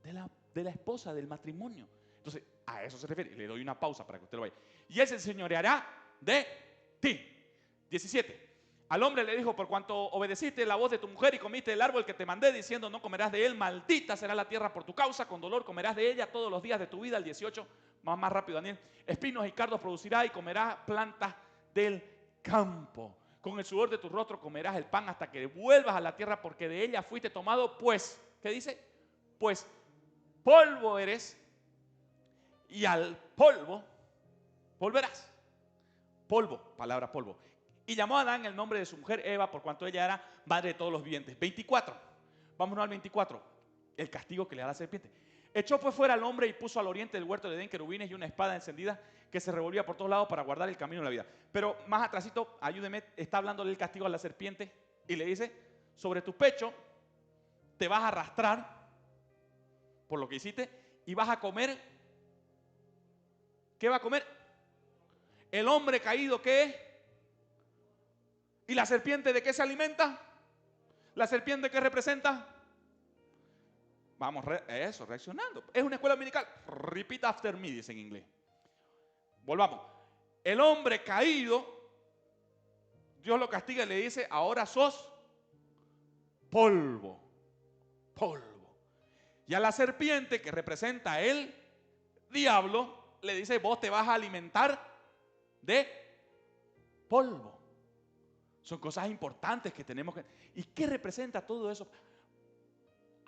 de la esposa, del matrimonio. Entonces, a eso se refiere. Le doy una pausa para que usted lo vea. Y él se enseñoreará de ti. 17. Al hombre le dijo, por cuanto obedeciste la voz de tu mujer y comiste el árbol que te mandé, diciendo, no comerás de él, maldita será la tierra por tu causa, con dolor comerás de ella todos los días de tu vida. El 18, más rápido, Daniel. Espinos y cardos producirá y comerás plantas del campo. Con el sudor de tu rostro comerás el pan hasta que vuelvas a la tierra, porque de ella fuiste tomado, pues, ¿qué dice? Pues polvo eres y al polvo volverás. Polvo, palabra polvo. Y llamó a Adán el nombre de su mujer Eva, por cuanto ella era madre de todos los vivientes. 24. Vámonos al 24. El castigo que le da la serpiente. Echó pues fuera al hombre y puso al oriente del huerto de Edén querubines y una espada encendida que se revolvía por todos lados para guardar el camino de la vida. Pero más atrásito, ayúdeme, está hablando del castigo a la serpiente y le dice, sobre tu pecho te vas a arrastrar por lo que hiciste y vas a comer. ¿Qué va a comer? El hombre caído, ¿qué es? ¿Y la serpiente de qué se alimenta? ¿La serpiente qué representa? Vamos, reaccionando. Es una escuela dominical. Repeat after me, dice en inglés. Volvamos. El hombre caído, Dios lo castiga y le dice, ahora sos polvo. Polvo. Y a la serpiente, que representa el diablo, le dice, vos te vas a alimentar de polvo. Son cosas importantes que tenemos que... ¿Y qué representa todo eso?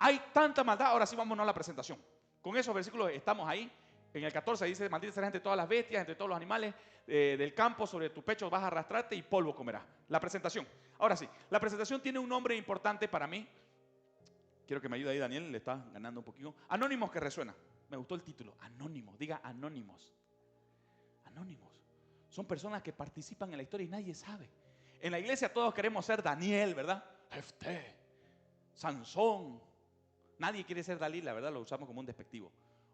Hay tanta maldad. Ahora sí, vámonos a la presentación. Con esos versículos estamos ahí. En el 14 dice, maldita serás entre todas las bestias, entre todos los animales del campo, sobre tu pecho vas a arrastrarte y polvo comerás. La presentación. Ahora sí, la presentación tiene un nombre importante para mí. Quiero que me ayude ahí, Daniel, le está ganando un poquito. Anónimos que resuena. Me gustó el título. Anónimos, diga anónimos. Anónimos. Son personas que participan en la historia y nadie sabe. En la iglesia todos queremos ser Daniel, ¿verdad? Jefté, Sansón. Nadie quiere ser Dalila, ¿verdad? Lo usamos como un despectivo.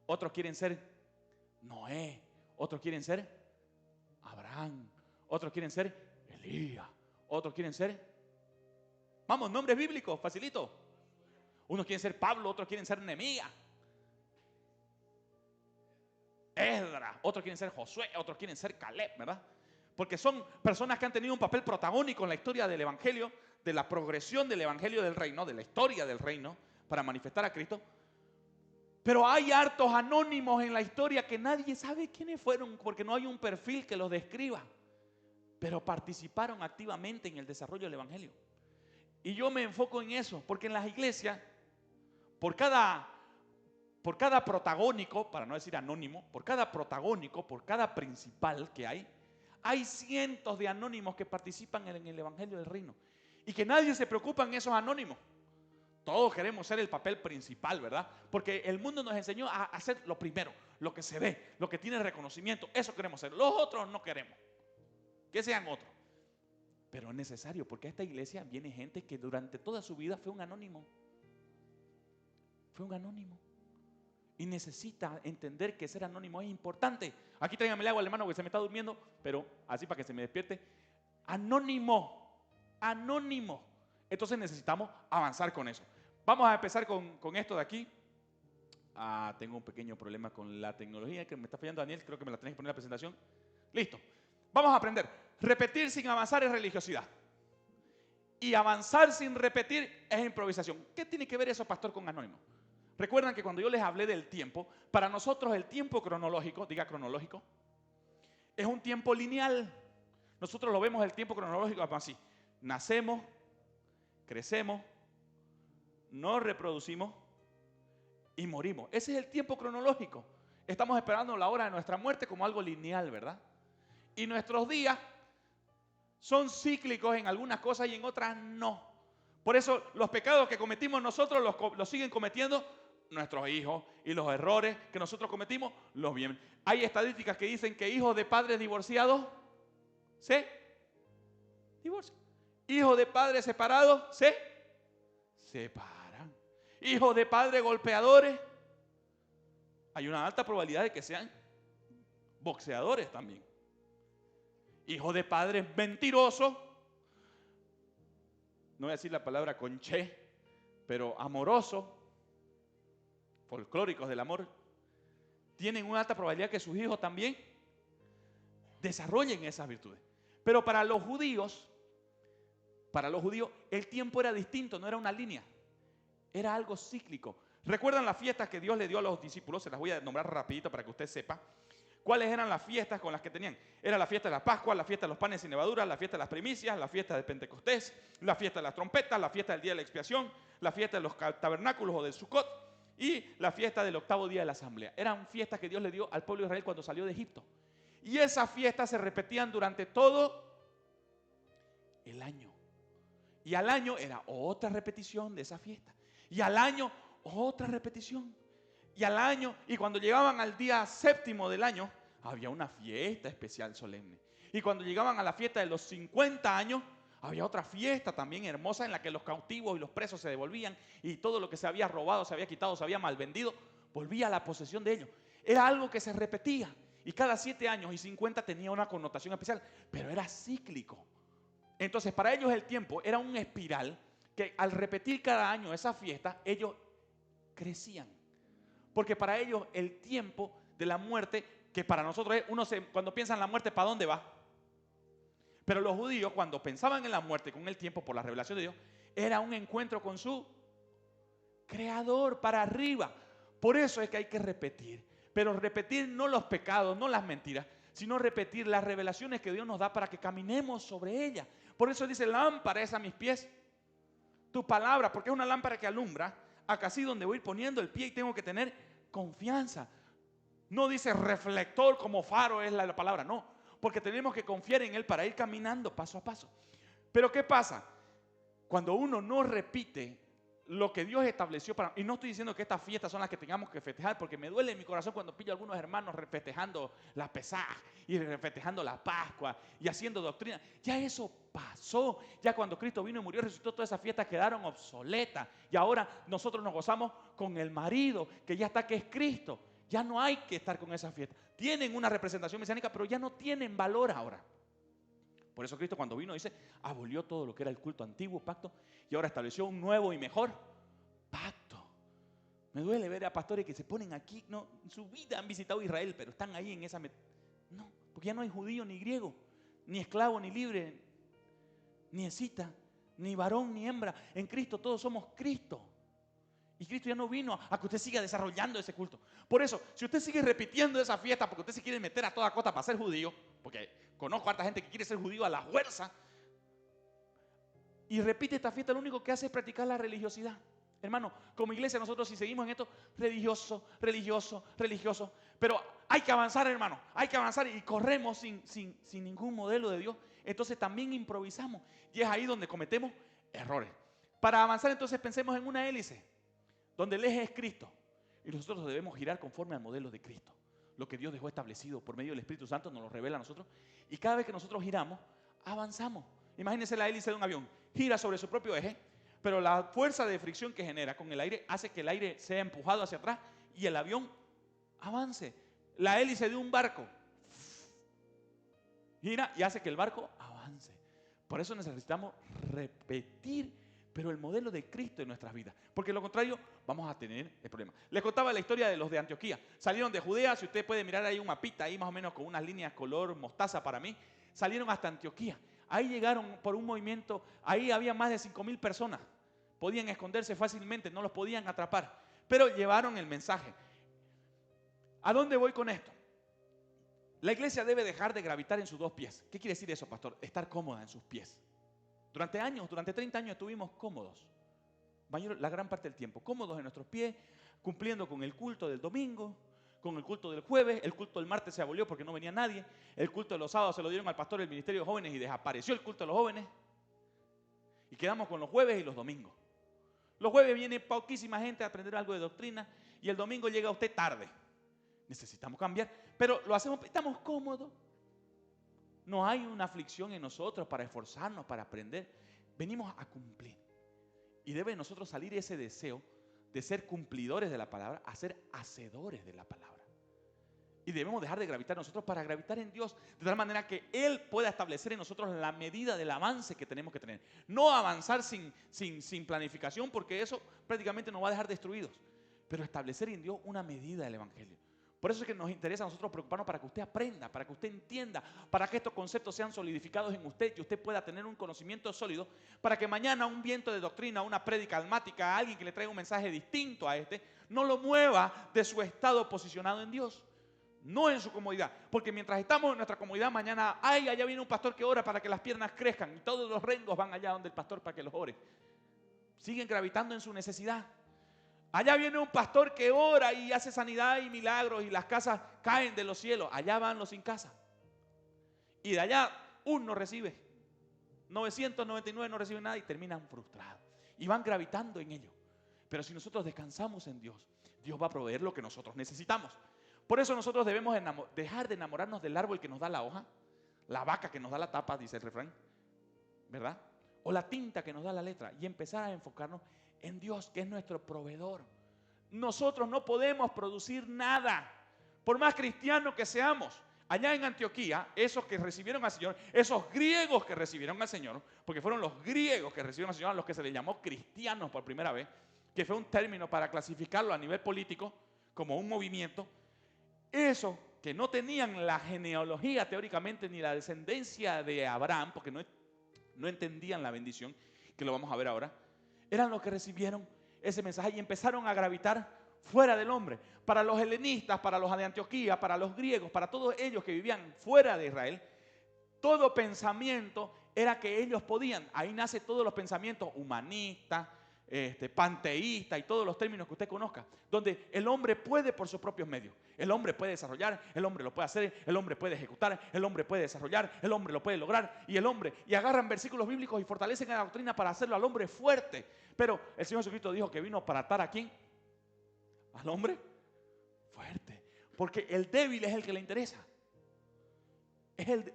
Otros quieren ser Noé. Otros quieren ser Abraham. Otros quieren ser Elías. Otros quieren ser... Vamos, nombres bíblicos, facilito. Unos quieren ser Pablo, otros quieren ser Nehemías. Esdras, otros quieren ser Josué, otros quieren ser Caleb, ¿verdad? Porque son personas que han tenido un papel protagónico en la historia del evangelio, de la progresión del evangelio del reino, de la historia del reino, para manifestar a Cristo. Pero hay hartos anónimos en la historia que nadie sabe quiénes fueron, porque no hay un perfil que los describa. Pero participaron activamente en el desarrollo del evangelio. Y yo me enfoco en eso, porque en las iglesias, por cada protagónico, para no decir anónimo, por cada protagónico, por cada principal que hay cientos de anónimos que participan en el evangelio del reino. Y que nadie se preocupa en esos anónimos. Todos queremos ser el papel principal, ¿verdad? Porque el mundo nos enseñó a hacer lo primero, lo que se ve, lo que tiene reconocimiento. Eso queremos ser. Los otros no queremos. Que sean otros. Pero es necesario, porque a esta iglesia viene gente que durante toda su vida fue un anónimo. Fue un anónimo. Y necesita entender que ser anónimo es importante. Aquí tráigame el agua al hermano que se me está durmiendo, pero así para que se me despierte. Anónimo. Anónimo. Entonces necesitamos avanzar con eso. Vamos a empezar con esto de aquí. Tengo un pequeño problema con la tecnología que me está fallando, Daniel. Creo que me la tenés que poner en la presentación. Listo. Vamos a aprender. Repetir sin avanzar es religiosidad. Y avanzar sin repetir es improvisación. ¿Qué tiene que ver eso, pastor, con anónimo? Recuerdan que cuando yo les hablé del tiempo, para nosotros el tiempo cronológico, diga cronológico, es un tiempo lineal. Nosotros lo vemos el tiempo cronológico así. Nacemos, crecemos, nos reproducimos y morimos. Ese es el tiempo cronológico. Estamos esperando la hora de nuestra muerte como algo lineal, ¿verdad? Y nuestros días son cíclicos en algunas cosas y en otras no. Por eso los pecados que cometimos nosotros los siguen cometiendo nuestros hijos, y los errores que nosotros cometimos los vienen. Hay estadísticas que dicen que hijos de padres divorciados se divorcian. Hijos de padres separados se separan. Hijos de padres golpeadores, hay una alta probabilidad de que sean boxeadores también. Hijos de padres mentirosos, no voy a decir la palabra conché, pero amorosos, folclóricos del amor, tienen una alta probabilidad que sus hijos también desarrollen esas virtudes. Pero para los judíos, el tiempo era distinto, no era una línea, era algo cíclico. ¿Recuerdan las fiestas que Dios le dio a los discípulos? Se las voy a nombrar rapidito para que usted sepa. ¿Cuáles eran las fiestas con las que tenían? Era la fiesta de la Pascua, la fiesta de los panes sin levadura, la fiesta de las primicias, la fiesta de Pentecostés, la fiesta de las trompetas, la fiesta del día de la expiación, la fiesta de los tabernáculos o del Sucot y la fiesta del octavo día de la asamblea. Eran fiestas que Dios le dio al pueblo de Israel cuando salió de Egipto. Y esas fiestas se repetían durante todo el año. Y al año era otra repetición de esa fiesta. Y al año otra repetición. Y al año, y cuando llegaban al día séptimo del año, había una fiesta especial solemne. Y cuando llegaban a la fiesta de los 50 años, había otra fiesta también hermosa en la que los cautivos y los presos se devolvían y todo lo que se había robado, se había quitado, se había malvendido, volvía a la posesión de ellos. Era algo que se repetía. Y cada 7 años y 50 tenía una connotación especial, pero era cíclico. Entonces, para ellos el tiempo era un espiral que al repetir cada año esa fiesta, ellos crecían. Porque para ellos el tiempo de la muerte, que para nosotros es, cuando piensa en la muerte, ¿para dónde va? Pero los judíos, cuando pensaban en la muerte con el tiempo, por la revelación de Dios, era un encuentro con su Creador para arriba. Por eso es que hay que repetir. Pero repetir no los pecados, no las mentiras, sino repetir las revelaciones que Dios nos da para que caminemos sobre ellas. Por eso dice, lámpara es a mis pies tu palabra, porque es una lámpara que alumbra. Acá sí donde voy poniendo el pie y tengo que tener confianza. No dice reflector como faro es la palabra, no. Porque tenemos que confiar en Él para ir caminando paso a paso. Pero ¿qué pasa? Cuando uno no repite lo que Dios estableció para... Y no estoy diciendo que estas fiestas son las que tengamos que festejar, porque me duele en mi corazón cuando pillo a algunos hermanos festejando la Pesaj y festejando la Pascua y haciendo doctrina. Ya eso pasó. Ya cuando Cristo vino y murió y resucitó, todas esas fiestas quedaron obsoletas. Y ahora nosotros nos gozamos con el marido, que ya está, que es Cristo. Ya no hay que estar con esas fiestas. Tienen una representación mesiánica, pero ya no tienen valor ahora. Por eso Cristo cuando vino dice, abolió todo lo que era el culto antiguo, pacto, y ahora estableció un nuevo y mejor pacto. Me duele ver a pastores que se ponen aquí, no, en su vida han visitado Israel, pero están ahí en esa... No, porque ya no hay judío ni griego, ni esclavo ni libre, ni escita, ni varón ni hembra. En Cristo todos somos Cristo. Y Cristo ya no vino a que usted siga desarrollando ese culto. Por eso, si usted sigue repitiendo esa fiesta porque usted se quiere meter a toda costa para ser judío, porque conozco a harta gente que quiere ser judío a la fuerza, y repite esta fiesta, lo único que hace es practicar la religiosidad. Hermano, como iglesia nosotros si seguimos en esto, religioso, pero hay que avanzar, hermano, hay que avanzar y corremos sin ningún modelo de Dios. Entonces también improvisamos y es ahí donde cometemos errores. Para avanzar entonces pensemos en una hélice, donde el eje es Cristo y nosotros debemos girar conforme al modelo de Cristo. Lo que Dios dejó establecido por medio del Espíritu Santo nos lo revela a nosotros y cada vez que nosotros giramos, avanzamos. Imagínense la hélice de un avión, gira sobre su propio eje, pero la fuerza de fricción que genera con el aire hace que el aire sea empujado hacia atrás y el avión avance. La hélice de un barco gira y hace que el barco avance. Por eso necesitamos repetir, pero el modelo de Cristo en nuestras vidas, porque de lo contrario vamos a tener el problema. Les contaba la historia de los de Antioquía. Salieron de Judea, si usted puede mirar ahí un mapita ahí más o menos con unas líneas color mostaza para mí, salieron hasta Antioquía. Ahí llegaron por un movimiento, ahí había más de 5,000 personas. Podían esconderse fácilmente, no los podían atrapar, pero llevaron el mensaje. ¿A dónde voy con esto? La iglesia debe dejar de gravitar en sus dos pies. ¿Qué quiere decir eso, pastor? Estar cómoda en sus pies. Durante años, durante 30 años estuvimos cómodos, la gran parte del tiempo, cómodos en nuestros pies, cumpliendo con el culto del domingo, con el culto del jueves, el culto del martes se abolió porque no venía nadie, el culto de los sábados se lo dieron al pastor del ministerio de jóvenes y desapareció el culto de los jóvenes. Y quedamos con los jueves y los domingos. Los jueves viene poquísima gente a aprender algo de doctrina y el domingo llega usted tarde. Necesitamos cambiar, pero lo hacemos, estamos cómodos. No hay una aflicción en nosotros para esforzarnos, para aprender. Venimos a cumplir. Y debe de nosotros salir ese deseo de ser cumplidores de la palabra a ser hacedores de la palabra. Y debemos dejar de gravitar nosotros para gravitar en Dios, de tal manera que Él pueda establecer en nosotros la medida del avance que tenemos que tener. No avanzar sin planificación, porque eso prácticamente nos va a dejar destruidos. Pero establecer en Dios una medida del Evangelio. Por eso es que nos interesa a nosotros preocuparnos para que usted aprenda, para que usted entienda, para que estos conceptos sean solidificados en usted y usted pueda tener un conocimiento sólido, para que mañana un viento de doctrina, una prédica almática, a alguien que le traiga un mensaje distinto a este, no lo mueva de su estado posicionado en Dios. No en su comodidad, porque mientras estamos en nuestra comodidad, mañana, ay, allá viene un pastor que ora para que las piernas crezcan y todos los rengos van allá donde el pastor para que los ore. Siguen gravitando en su necesidad. Allá viene un pastor que ora y hace sanidad y milagros y las casas caen de los cielos. Allá van los sin casa. Y de allá uno recibe. 999 no reciben nada y terminan frustrados. Y van gravitando en ello. Pero si nosotros descansamos en Dios, Dios va a proveer lo que nosotros necesitamos. Por eso nosotros debemos dejar de enamorarnos del árbol que nos da la hoja, la vaca que nos da la tapa, dice el refrán, ¿verdad? O la tinta que nos da la letra y empezar a enfocarnos en Dios, que es nuestro proveedor. Nosotros no podemos producir nada, por más cristianos que seamos. Allá en Antioquía, esos que recibieron al Señor, esos griegos que recibieron al Señor, porque fueron los griegos que recibieron al Señor a los que se les llamó cristianos por primera vez, que fue un término para clasificarlo a nivel político como un movimiento. Esos que no tenían la genealogía teóricamente ni la descendencia de Abraham, porque no entendían la bendición, que lo vamos a ver ahora, eran los que recibieron ese mensaje y empezaron a gravitar fuera del hombre. Para los helenistas, para los de Antioquía, para los griegos, para todos ellos que vivían fuera de Israel, todo pensamiento era que ellos podían. Ahí nace todos los pensamientos humanistas, panteísta y todos los términos que usted conozca, donde el hombre puede por sus propios medios. El hombre puede desarrollar, el hombre lo puede hacer, el hombre puede ejecutar, el hombre puede desarrollar, el hombre lo puede lograr y agarran versículos bíblicos y fortalecen la doctrina para hacerlo al hombre fuerte. Pero el Señor Jesucristo dijo que vino para atar ¿a quién? Al hombre fuerte, porque el débil es el que le interesa.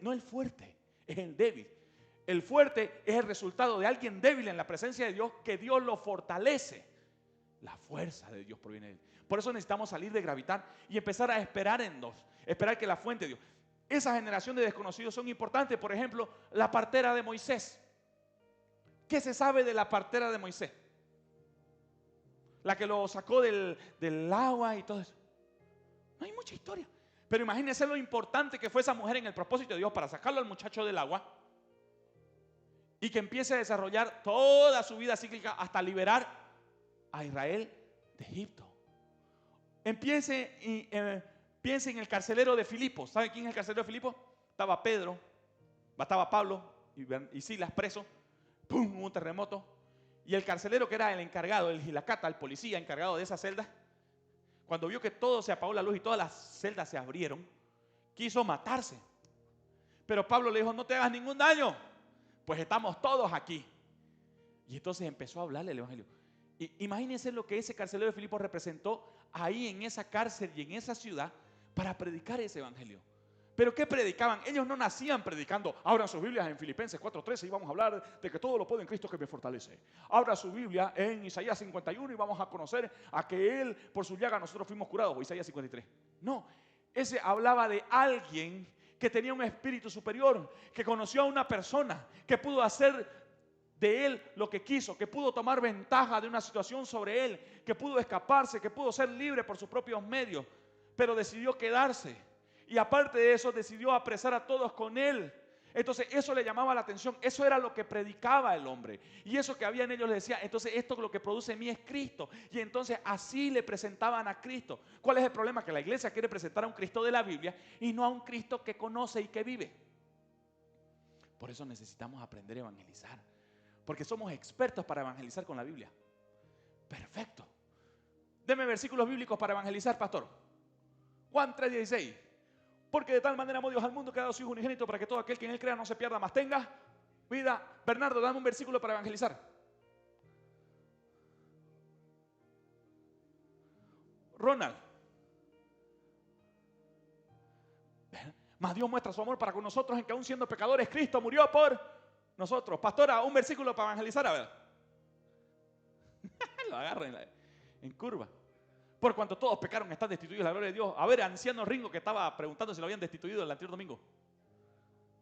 No el fuerte, es el débil. El fuerte es el resultado de alguien débil en la presencia de Dios, que Dios lo fortalece. La fuerza de Dios proviene de él. Por eso necesitamos salir de gravitar y empezar a esperar en Dios, esperar que la fuente de Dios. Esa generación de desconocidos son importantes. Por ejemplo, la partera de Moisés. ¿Qué se sabe de la partera de Moisés? La que lo sacó del agua y todo eso. No hay mucha historia. Pero imagínense lo importante que fue esa mujer en el propósito de Dios para sacarlo al muchacho del agua y que empiece a desarrollar toda su vida cíclica hasta liberar a Israel de Egipto. Piense en el carcelero de Filipos. ¿Sabe quién es el carcelero de Filipos? Estaba Pedro, estaba Pablo y Silas presos. ¡Pum! Hubo un terremoto. Y el carcelero, que era el encargado, el gilacata, el policía encargado de esa celda, cuando vio que todo se apagó la luz y todas las celdas se abrieron, quiso matarse. Pero Pablo le dijo: no te hagas ningún daño, pues estamos todos aquí. Y entonces empezó a hablarle el evangelio. Imagínense lo que ese carcelero de Filipos representó ahí en esa cárcel y en esa ciudad para predicar ese evangelio. ¿Pero qué predicaban? Ellos no nacían predicando. Abran sus Biblias en Filipenses 4:13 y vamos a hablar de que todo lo puedo en Cristo que me fortalece. Abra su Biblia en Isaías 51 y vamos a conocer a que Él, por su llaga, nosotros fuimos curados. O Isaías 53. No, ese hablaba de alguien que tenía un espíritu superior, que conoció a una persona, que pudo hacer de él lo que quiso, que pudo tomar ventaja de una situación sobre él, que pudo escaparse, que pudo ser libre por sus propios medios, pero decidió quedarse. Y aparte de eso, decidió apresar a todos con él. Entonces eso le llamaba la atención. Eso era lo que predicaba el hombre. Y eso que había en ellos le decía: entonces esto lo que produce en mí es Cristo. Y entonces así le presentaban a Cristo. ¿Cuál es el problema? Que la iglesia quiere presentar a un Cristo de la Biblia y no a un Cristo que conoce y que vive. Por eso necesitamos aprender a evangelizar, porque somos expertos para evangelizar con la Biblia. Perfecto. Deme versículos bíblicos para evangelizar, pastor. Juan 3:16. Porque de tal manera amó Dios al mundo que ha dado su Hijo unigénito para que todo aquel que en él crea no se pierda, mas tenga Vida, Bernardo, dame un versículo para evangelizar. Ronald. Mas Dios muestra su amor para con nosotros en que aún siendo pecadores, Cristo murió por nosotros. Pastora, un versículo para evangelizar, a ver. Lo agarro en curva. Por cuanto todos pecaron, están destituidos de la gloria de Dios. A ver, anciano Ringo que estaba preguntando si lo habían destituido el anterior domingo.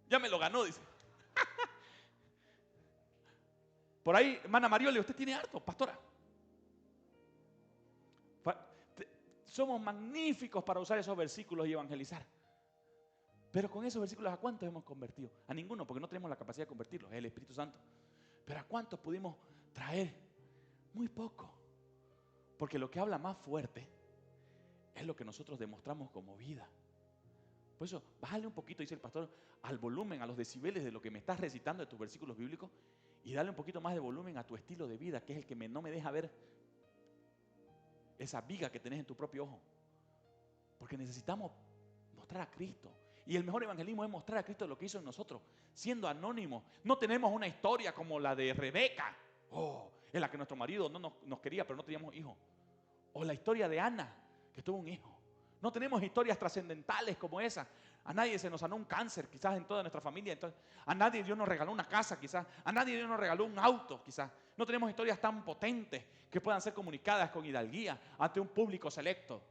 Ya me lo ganó, dice. Por ahí, hermana Mariole, usted tiene harto, pastora. Somos magníficos para usar esos versículos y evangelizar. Pero con esos versículos, ¿a cuántos hemos convertido? A ninguno, porque no tenemos la capacidad de convertirlos, es el Espíritu Santo. Pero ¿a cuántos pudimos traer? Muy poco. Porque lo que habla más fuerte es lo que nosotros demostramos como vida. Por eso, bájale un poquito, dice el pastor, al volumen, a los decibeles de lo que me estás recitando de tus versículos bíblicos, y dale un poquito más de volumen a tu estilo de vida, que es el que no me deja ver esa viga que tenés en tu propio ojo. Porque necesitamos mostrar a Cristo. Y el mejor evangelismo es mostrar a Cristo lo que hizo en nosotros, siendo anónimos. No tenemos una historia como la de Rebeca, en la que nuestro marido no nos quería, pero no teníamos hijos. O la historia de Ana, que tuvo un hijo. No tenemos historias trascendentales como esa. A nadie se nos sanó un cáncer, quizás en toda nuestra familia. Entonces, a nadie Dios nos regaló una casa, quizás. A nadie Dios nos regaló un auto, quizás. No tenemos historias tan potentes que puedan ser comunicadas con hidalguía ante un público selecto.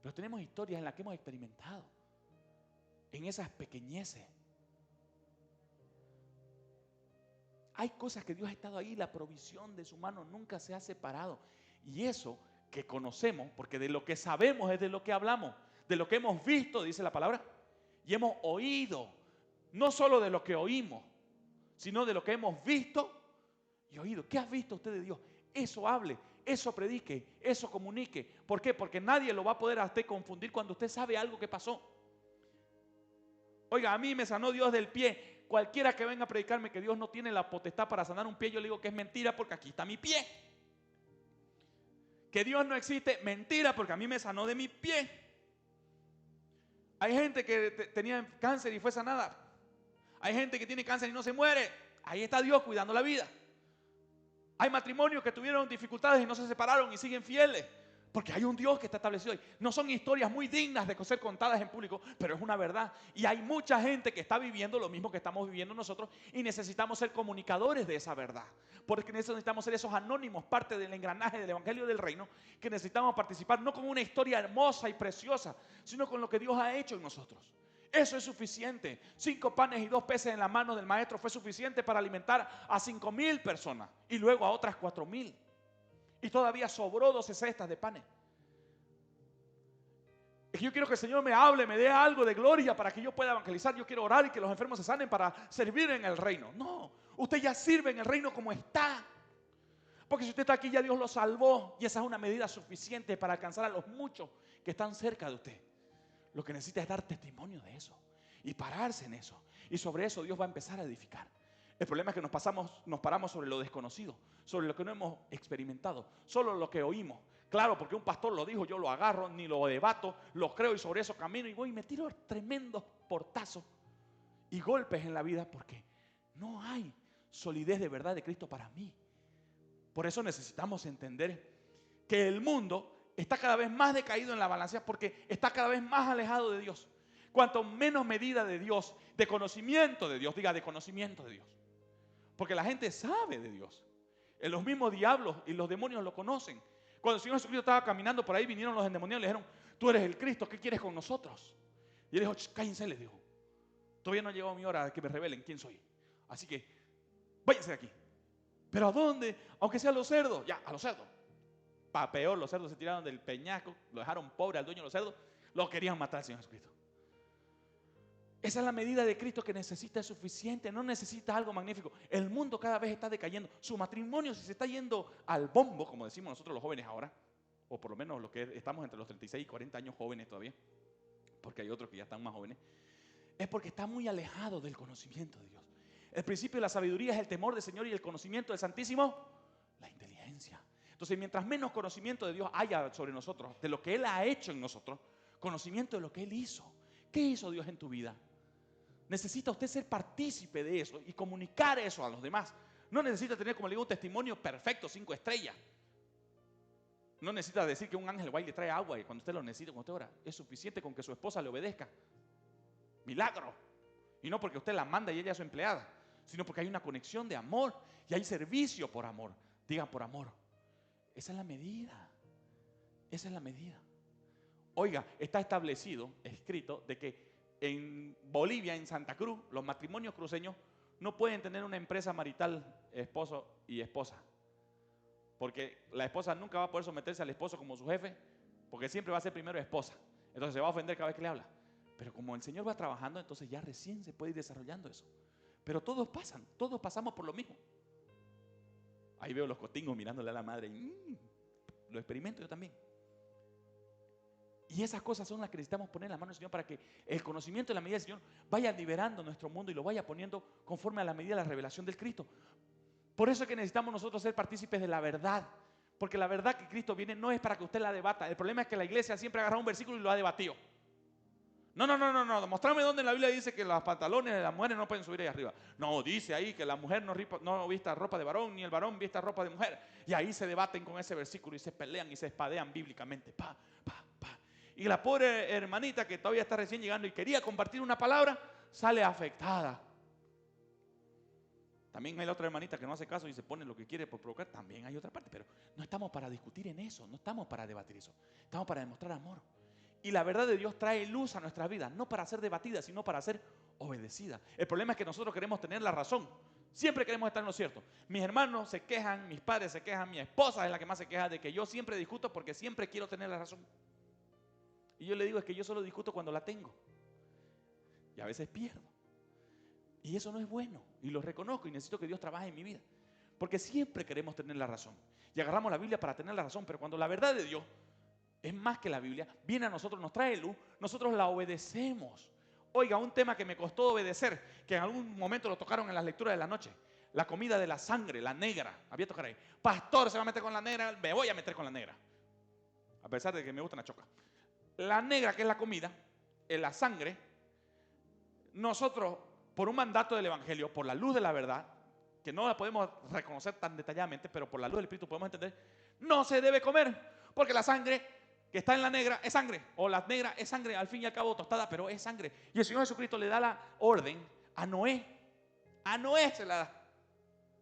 Pero tenemos historias en las que hemos experimentado en esas pequeñeces. Hay cosas que Dios ha estado ahí, la provisión de su mano nunca se ha separado. Y eso que conocemos, porque de lo que sabemos es de lo que hablamos, de lo que hemos visto, dice la palabra, y hemos oído, no solo de lo que oímos, sino de lo que hemos visto y oído. ¿Qué has visto usted de Dios? Eso hable, eso predique, eso comunique. ¿Por qué? Porque nadie lo va a poder a usted confundir cuando usted sabe algo que pasó. Oiga, a mí me sanó Dios del pie. Cualquiera que venga a predicarme que Dios no tiene la potestad para sanar un pie, yo le digo que es mentira porque aquí está mi pie. Que Dios no existe, mentira porque a mí me sanó de mi pie. Hay gente que tenía cáncer y fue sanada. Hay gente que tiene cáncer y no se muere. Ahí está Dios cuidando la vida. Hay matrimonios que tuvieron dificultades y no se separaron y siguen fieles. Porque hay un Dios que está establecido ahí. No son historias muy dignas de ser contadas en público, pero es una verdad. Y hay mucha gente que está viviendo lo mismo que estamos viviendo nosotros y necesitamos ser comunicadores de esa verdad. Porque necesitamos ser esos anónimos, parte del engranaje del Evangelio del Reino, que necesitamos participar no con una historia hermosa y preciosa, sino con lo que Dios ha hecho en nosotros. Eso es suficiente. 5 panes y 2 peces en la mano del maestro fue suficiente para alimentar a 5,000 personas y luego a otras 4,000. Y todavía sobró 12 cestas de panes. Es que yo quiero que el Señor me hable, me dé algo de gloria para que yo pueda evangelizar. Yo quiero orar y que los enfermos se sanen para servir en el reino. No, usted ya sirve en el reino como está. Porque si usted está aquí ya Dios lo salvó. Y esa es una medida suficiente para alcanzar a los muchos que están cerca de usted. Lo que necesita es dar testimonio de eso y pararse en eso. Y sobre eso Dios va a empezar a edificar. El problema es que nos paramos sobre lo desconocido, sobre lo que no hemos experimentado, solo lo que oímos. Claro, porque un pastor lo dijo, yo lo agarro, ni lo debato, lo creo y sobre eso camino y voy y me tiro tremendos portazos y golpes en la vida porque no hay solidez de verdad de Cristo para mí. Por eso necesitamos entender que el mundo está cada vez más decaído en la balanza porque está cada vez más alejado de Dios. Cuanto menos medida de Dios, de conocimiento de Dios, diga de conocimiento de Dios. Porque la gente sabe de Dios. Los mismos diablos y los demonios lo conocen. Cuando el Señor Jesucristo estaba caminando por ahí, vinieron los endemoniados y le dijeron, tú eres el Cristo, ¿qué quieres con nosotros? Y él dijo, cállense, les dijo. Todavía no ha llegado mi hora de que me revelen quién soy. Así que, váyanse de aquí. ¿Pero a dónde? Aunque sean los cerdos. Ya, a los cerdos. Para peor, los cerdos se tiraron del peñasco, lo dejaron pobre al dueño de los cerdos, lo querían matar al Señor Jesucristo. Esa es la medida de Cristo que necesita, es suficiente, no necesita algo magnífico. El mundo cada vez está decayendo. Su matrimonio, si se está yendo al bombo, como decimos nosotros los jóvenes ahora, o por lo menos los que estamos entre los 36 y 40 años jóvenes todavía, porque hay otros que ya están más jóvenes, es porque está muy alejado del conocimiento de Dios. El principio de la sabiduría es el temor del Señor y el conocimiento del Santísimo, la inteligencia. Entonces, mientras menos conocimiento de Dios haya sobre nosotros, de lo que Él ha hecho en nosotros, conocimiento de lo que Él hizo. ¿Qué hizo Dios en tu vida? Necesita usted ser partícipe de eso y comunicar eso a los demás. No necesita tener, como le digo, un testimonio perfecto, 5 estrellas. No necesita decir que un ángel va y le trae agua y cuando usted lo necesita, cuando usted ora. Es suficiente con que su esposa le obedezca. Milagro. Y no porque usted la manda y ella es su empleada, sino porque hay una conexión de amor y hay servicio por amor. Digan por amor. Esa es la medida. Esa es la medida. Oiga, está establecido, escrito, de que en Bolivia, en Santa Cruz, los matrimonios cruceños no pueden tener una empresa marital, esposo y esposa. Porque la esposa nunca va a poder someterse al esposo como su jefe, porque siempre va a ser primero esposa. Entonces se va a ofender cada vez que le habla. Pero como el Señor va trabajando, entonces ya recién se puede ir desarrollando eso. Pero todos pasan, todos pasamos por lo mismo. Ahí veo los cotingos mirándole a la madre. Lo experimento yo también. Y esas cosas son las que necesitamos poner en las manos del Señor para que el conocimiento y la medida del Señor vaya liberando nuestro mundo y lo vaya poniendo conforme a la medida de la revelación del Cristo. Por eso es que necesitamos nosotros ser partícipes de la verdad. Porque la verdad que Cristo viene no es para que usted la debata. El problema es que la iglesia siempre agarra un versículo y lo ha debatido. No. Mostrame dónde en la Biblia dice que los pantalones de las mujeres no pueden subir ahí arriba. No, dice ahí que la mujer no vista ropa de varón, ni el varón vista ropa de mujer. Y ahí se debaten con ese versículo y se pelean y se espadean bíblicamente. Y la pobre hermanita que todavía está recién llegando y quería compartir una palabra, sale afectada. También hay la otra hermanita que no hace caso y se pone lo que quiere por provocar. También hay otra parte, pero no estamos para discutir en eso, no estamos para debatir eso. Estamos para demostrar amor. Y la verdad de Dios trae luz a nuestras vidas, no para ser debatida, sino para ser obedecida. El problema es que nosotros queremos tener la razón. Siempre queremos estar en lo cierto. Mis hermanos se quejan, mis padres se quejan, mi esposa es la que más se queja de que yo siempre discuto porque siempre quiero tener la razón. Y yo le digo, es que yo solo discuto cuando la tengo. Y a veces pierdo. Y eso no es bueno. Y lo reconozco y necesito que Dios trabaje en mi vida. Porque siempre queremos tener la razón. Y agarramos la Biblia para tener la razón. Pero cuando la verdad de Dios es más que la Biblia, viene a nosotros, nos trae luz, nosotros la obedecemos. Oiga, un tema que me costó obedecer, que en algún momento lo tocaron en las lecturas de la noche. La comida de la sangre, la negra. Había que tocar ahí. Pastor, se va a meter con la negra. Me voy a meter con la negra. A pesar de que me gusta la choca. La negra, que es la comida, la sangre, nosotros, por un mandato del Evangelio, por la luz de la verdad, que no la podemos reconocer tan detalladamente, pero por la luz del Espíritu podemos entender, no se debe comer, porque la sangre que está en la negra es sangre, o la negra es sangre, al fin y al cabo tostada, pero es sangre. Y el Señor Jesucristo le da la orden a Noé se la da,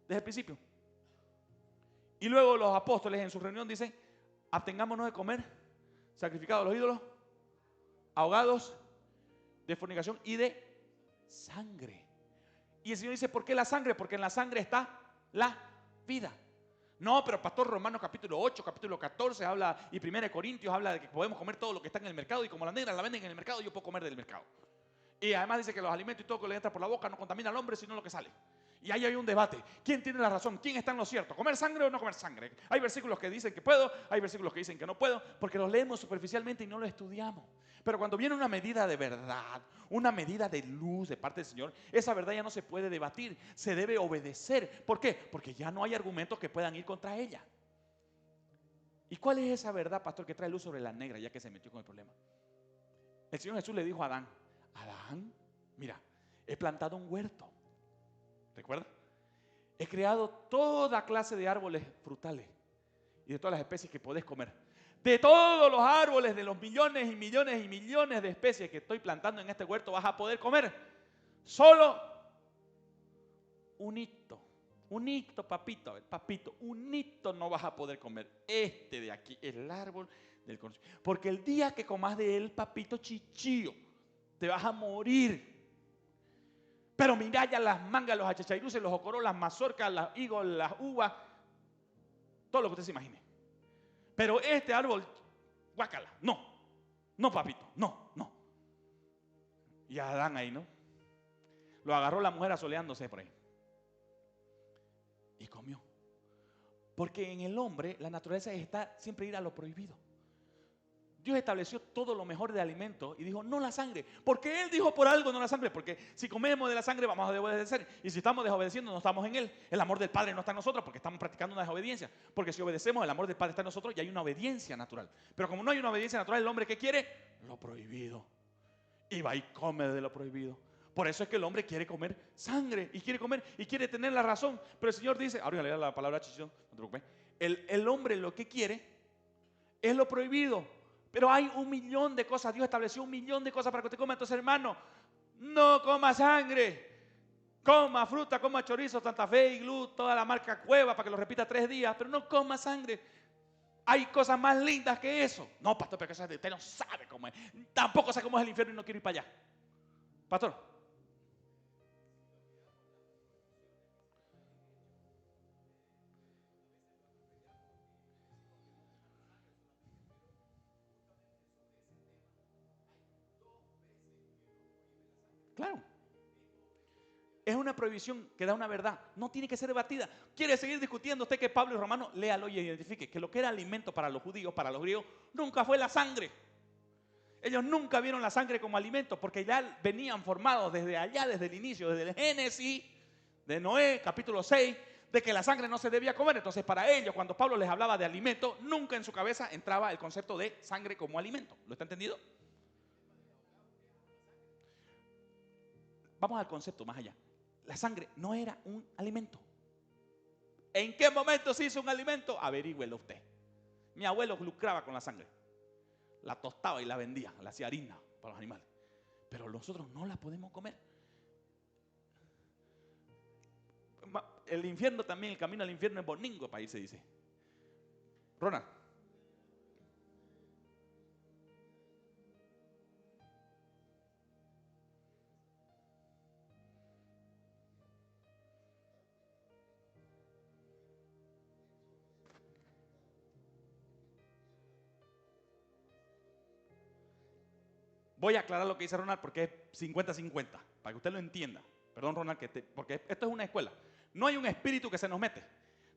desde el principio. Y luego los apóstoles en su reunión dicen, abstengámonos de comer sacrificados a los ídolos, ahogados, de fornicación y de sangre. Y el Señor dice, ¿por qué la sangre? Porque en la sangre está la vida. No, pero pastor, Romanos capítulo 8, capítulo 14 habla, y 1 Corintios habla de que podemos comer todo lo que está en el mercado, y como la negra la venden en el mercado, yo puedo comer del mercado. Y además dice que los alimentos y todo que le entra por la boca no contamina al hombre, sino lo que sale. Y ahí hay un debate. ¿Quién tiene la razón? ¿Quién está en lo cierto? ¿Comer sangre o no comer sangre? Hay versículos que dicen que puedo, hay versículos que dicen que no puedo, porque los leemos superficialmente y no los estudiamos. Pero cuando viene una medida de verdad, una medida de luz de parte del Señor, esa verdad ya no se puede debatir, se debe obedecer. ¿Por qué? Porque ya no hay argumentos que puedan ir contra ella. ¿Y cuál es esa verdad, pastor, que trae luz sobre la negra, ya que se metió con el problema? El Señor Jesús le dijo a Adán, Adán, mira, he plantado un huerto. ¿Recuerda? He creado toda clase de árboles frutales y de todas las especies que podés comer. De todos los árboles, de los millones y millones y millones de especies que estoy plantando en este huerto, vas a poder comer. Solo un hito, papito, a ver, papito, un hito no vas a poder comer. Este de aquí, el árbol del conocimiento. Porque el día que comas de él, papito chichío, te vas a morir. Pero mira ya las mangas, los achachairuses, los jocoros, las mazorcas, las higos, las uvas, todo lo que usted se imagine. Pero este árbol, guácala, no papito, no. Y Adán ahí, ¿no? Lo agarró la mujer asoleándose por ahí. Y comió. Porque en el hombre la naturaleza está siempre ir a lo prohibido. Dios estableció todo lo mejor de alimento y dijo, no la sangre. ¿Por qué Él dijo por algo no la sangre? Porque si comemos de la sangre vamos a desobedecer. Y si estamos desobedeciendo no estamos en Él. El amor del Padre no está en nosotros porque estamos practicando una desobediencia. Porque si obedecemos el amor del Padre está en nosotros y hay una obediencia natural. Pero como no hay una obediencia natural, el hombre ¿qué quiere? Lo prohibido. Y va y come de lo prohibido. Por eso es que el hombre quiere comer sangre y quiere comer y quiere tener la razón. Pero el Señor dice, ahora voy a leer la palabra chichón, no te preocupes. El hombre lo que quiere es lo prohibido. Pero hay 1.000.000 de cosas. Dios estableció 1.000.000 de cosas para que usted coma. Entonces, hermano, no coma sangre. Coma fruta, coma chorizo, Santa Fe, Iglú, toda la marca Cueva para que lo repita 3 días. Pero no coma sangre. Hay cosas más lindas que eso. No, pastor, pero usted no sabe cómo es. Tampoco sabe cómo es el infierno y no quiero ir para allá. Pastor. Claro. Es una prohibición que da una verdad. No tiene que ser debatida. ¿Quiere seguir discutiendo usted que Pablo y Romano? Léalo y identifique que lo que era alimento para los judíos, para los griegos, nunca fue la sangre. Ellos nunca vieron la sangre como alimento porque ya venían formados desde allá, desde el inicio, desde el Génesis, de Noé, capítulo 6, de que la sangre no se debía comer. Entonces para ellos, cuando Pablo les hablaba de alimento, nunca en su cabeza entraba el concepto de sangre como alimento. ¿Lo está entendido? Vamos al concepto más allá. La sangre no era un alimento. ¿En qué momento se hizo un alimento? Averígüelo usted. Mi abuelo lucraba con la sangre. La tostaba y la vendía, la hacía harina para los animales. Pero nosotros no la podemos comer. El infierno también, el camino al infierno es boningo, para ahí se dice. Ronald. Voy a aclarar lo que dice Ronald porque es 50-50, para que usted lo entienda. Perdón, Ronald, porque esto es una escuela. No hay un espíritu que se nos mete.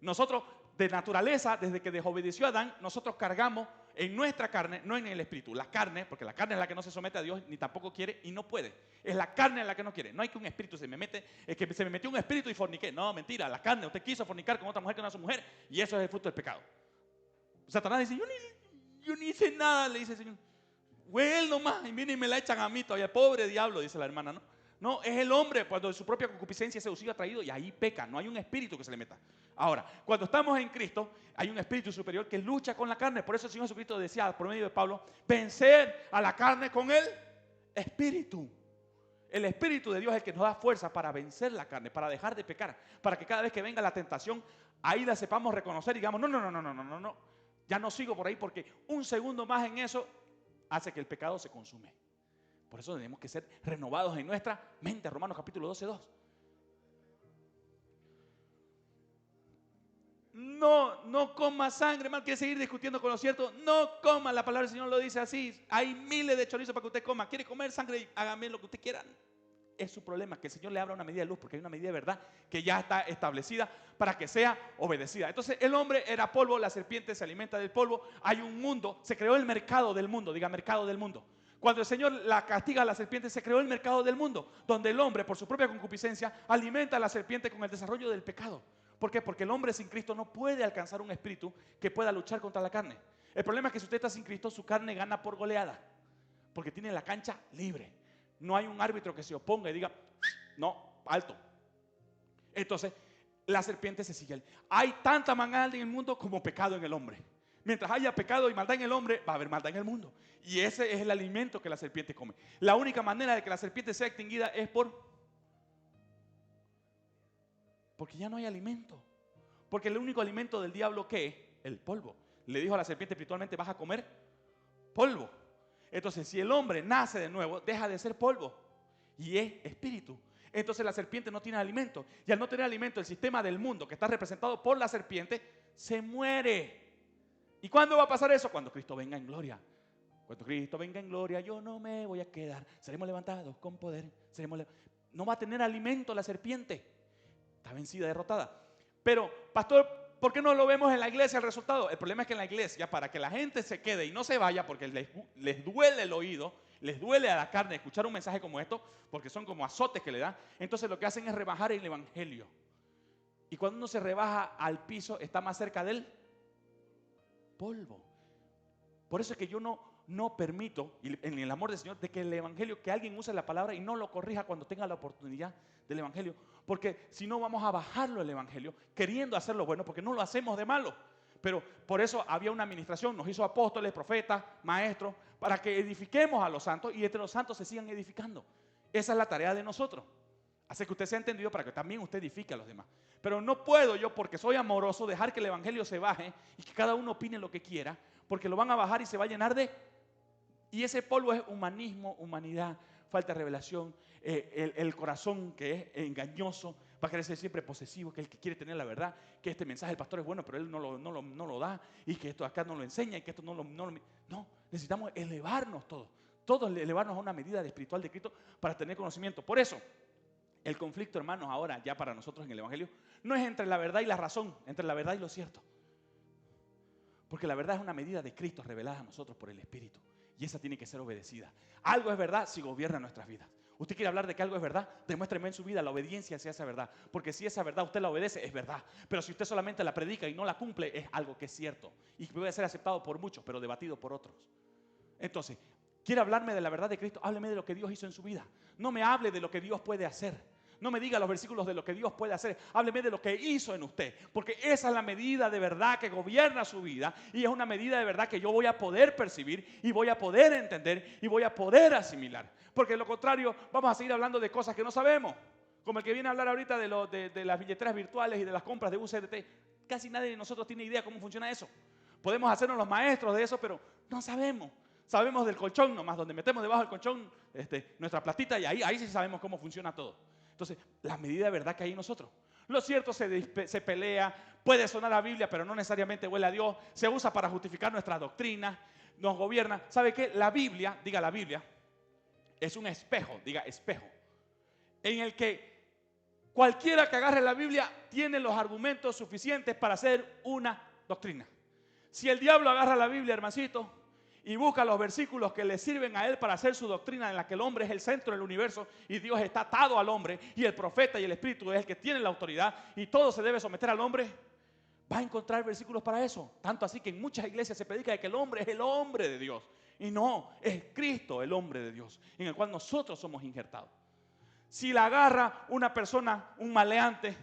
Nosotros, de naturaleza, desde que desobedeció a Adán, nosotros cargamos en nuestra carne, no en el espíritu. La carne, porque la carne es la que no se somete a Dios, ni tampoco quiere y no puede. Es la carne la que no quiere. No hay que un espíritu se me mete, es que se me metió un espíritu y forniqué. No, mentira, la carne. Usted quiso fornicar con otra mujer que no es su mujer y eso es el fruto del pecado. Satanás dice, yo ni hice nada, le dice el Señor. Fue él nomás, y viene y me la echan a mí todavía. Pobre diablo, dice la hermana, ¿no? No, es el hombre cuando de su propia concupiscencia seducido atraído y ahí peca, no hay un espíritu que se le meta. Ahora, cuando estamos en Cristo, hay un espíritu superior que lucha con la carne. Por eso el Señor Jesucristo decía por medio de Pablo, vencer a la carne con el espíritu. El espíritu de Dios es el que nos da fuerza para vencer la carne, para dejar de pecar, para que cada vez que venga la tentación, ahí la sepamos reconocer y digamos, no, ya no sigo por ahí porque un segundo más en eso hace que el pecado se consume. Por eso tenemos que ser renovados en nuestra mente. Romanos capítulo 12:2. No coma sangre, hermano. ¿Quiere seguir discutiendo con lo cierto? No coma, la palabra del Señor lo dice así. Hay miles de chorizos para que usted coma. ¿Quiere comer sangre? Hágame lo que usted quiera. Es su problema, que el Señor le abra una medida de luz, porque hay una medida de verdad que ya está establecida para que sea obedecida. Entonces el hombre era polvo, la serpiente se alimenta del polvo. Hay un mundo, se creó el mercado del mundo, diga mercado del mundo. Cuando el Señor la castiga a la serpiente, se creó el mercado del mundo, donde el hombre, por su propia concupiscencia, alimenta a la serpiente con el desarrollo del pecado. ¿Por qué? Porque el hombre sin Cristo no puede alcanzar un espíritu que pueda luchar contra la carne. El problema es que si usted está sin Cristo, su carne gana por goleada, porque tiene la cancha libre. No hay un árbitro que se oponga y diga, no, alto. Entonces, la serpiente se sigue. Hay tanta maldad en el mundo como pecado en el hombre. Mientras haya pecado y maldad en el hombre, va a haber maldad en el mundo. Y ese es el alimento que la serpiente come. La única manera de que la serpiente sea extinguida es porque ya no hay alimento. Porque el único alimento del diablo, ¿qué es? El polvo. Le dijo a la serpiente espiritualmente, vas a comer polvo. Entonces, si el hombre nace de nuevo, deja de ser polvo y es espíritu. Entonces la serpiente no tiene alimento. Y al no tener alimento, el sistema del mundo, que está representado por la serpiente, se muere. ¿Y cuándo va a pasar eso? Cuando Cristo venga en gloria. Cuando Cristo venga en gloria, yo no me voy a quedar. Seremos levantados con poder. No va a tener alimento la serpiente. Está vencida, derrotada. Pero, pastor, ¿por qué no lo vemos en la iglesia el resultado? El problema es que en la iglesia, para que la gente se quede y no se vaya, porque les duele el oído, les duele a la carne escuchar un mensaje como esto, porque son como azotes que le dan, entonces lo que hacen es rebajar el evangelio. Y cuando uno se rebaja al piso, está más cerca del polvo. Por eso es que yo no no permito, y en el amor del Señor, de que el evangelio, que alguien use la palabra y no lo corrija cuando tenga la oportunidad del evangelio, porque si no vamos a bajarlo el evangelio, queriendo hacerlo bueno, porque no lo hacemos de malo. Pero por eso había una administración, nos hizo apóstoles, profetas, maestros, para que edifiquemos a los santos y entre los santos se sigan edificando. Esa es la tarea de nosotros. Hacer que usted sea entendido para que también usted edifique a los demás. Pero no puedo yo, porque soy amoroso, dejar que el evangelio se baje y que cada uno opine lo que quiera, porque lo van a bajar y se va a llenar de... Y ese polvo es humanismo, humanidad, falta de revelación, el corazón que es engañoso, va a querer ser siempre posesivo, que es el que quiere tener la verdad, que este mensaje del pastor es bueno, pero él no lo da, y que esto acá no lo enseña, y que esto no, necesitamos elevarnos todos elevarnos a una medida espiritual de Cristo para tener conocimiento. Por eso, el conflicto, hermanos, ahora ya para nosotros en el evangelio, no es entre la verdad y la razón, entre la verdad y lo cierto. Porque la verdad es una medida de Cristo revelada a nosotros por el Espíritu. Y esa tiene que ser obedecida. Algo es verdad si gobierna nuestras vidas. Usted quiere hablar de que algo es verdad, demuéstreme en su vida la obediencia hacia esa verdad. Porque si esa verdad usted la obedece, es verdad. Pero si usted solamente la predica y no la cumple, es algo que es cierto. Y puede ser aceptado por muchos, pero debatido por otros. Entonces, ¿quiere hablarme de la verdad de Cristo? Hábleme de lo que Dios hizo en su vida. No me hable de lo que Dios puede hacer. No me diga los versículos de lo que Dios puede hacer. Hábleme de lo que hizo en usted. Porque esa es la medida de verdad que gobierna su vida. Y es una medida de verdad que yo voy a poder percibir y voy a poder entender y voy a poder asimilar. Porque de lo contrario vamos a seguir hablando de cosas que no sabemos. Como el que viene a hablar ahorita de las billeteras virtuales y de las compras de UCDT. Casi nadie de nosotros tiene idea cómo funciona eso. Podemos hacernos los maestros de eso, pero no sabemos. Sabemos del colchón nomás, donde metemos debajo del colchón nuestra platita y ahí sí sabemos cómo funciona todo. Entonces, la medida de verdad que hay en nosotros. Lo cierto se pelea, puede sonar a Biblia, pero no necesariamente huele a Dios. Se usa para justificar nuestras doctrinas, nos gobierna. ¿Sabe qué? La Biblia, diga la Biblia, es un espejo, diga espejo, en el que cualquiera que agarre la Biblia tiene los argumentos suficientes para hacer una doctrina. Si el diablo agarra la Biblia, hermancito, y busca los versículos que le sirven a él para hacer su doctrina, en la que el hombre es el centro del universo y Dios está atado al hombre y el profeta y el espíritu es el que tiene la autoridad y todo se debe someter al hombre, va a encontrar versículos para eso. Tanto así que en muchas iglesias se predica de que el hombre es el hombre de Dios y no, es Cristo el hombre de Dios en el cual nosotros somos injertados. Si la agarra una persona, un maleante,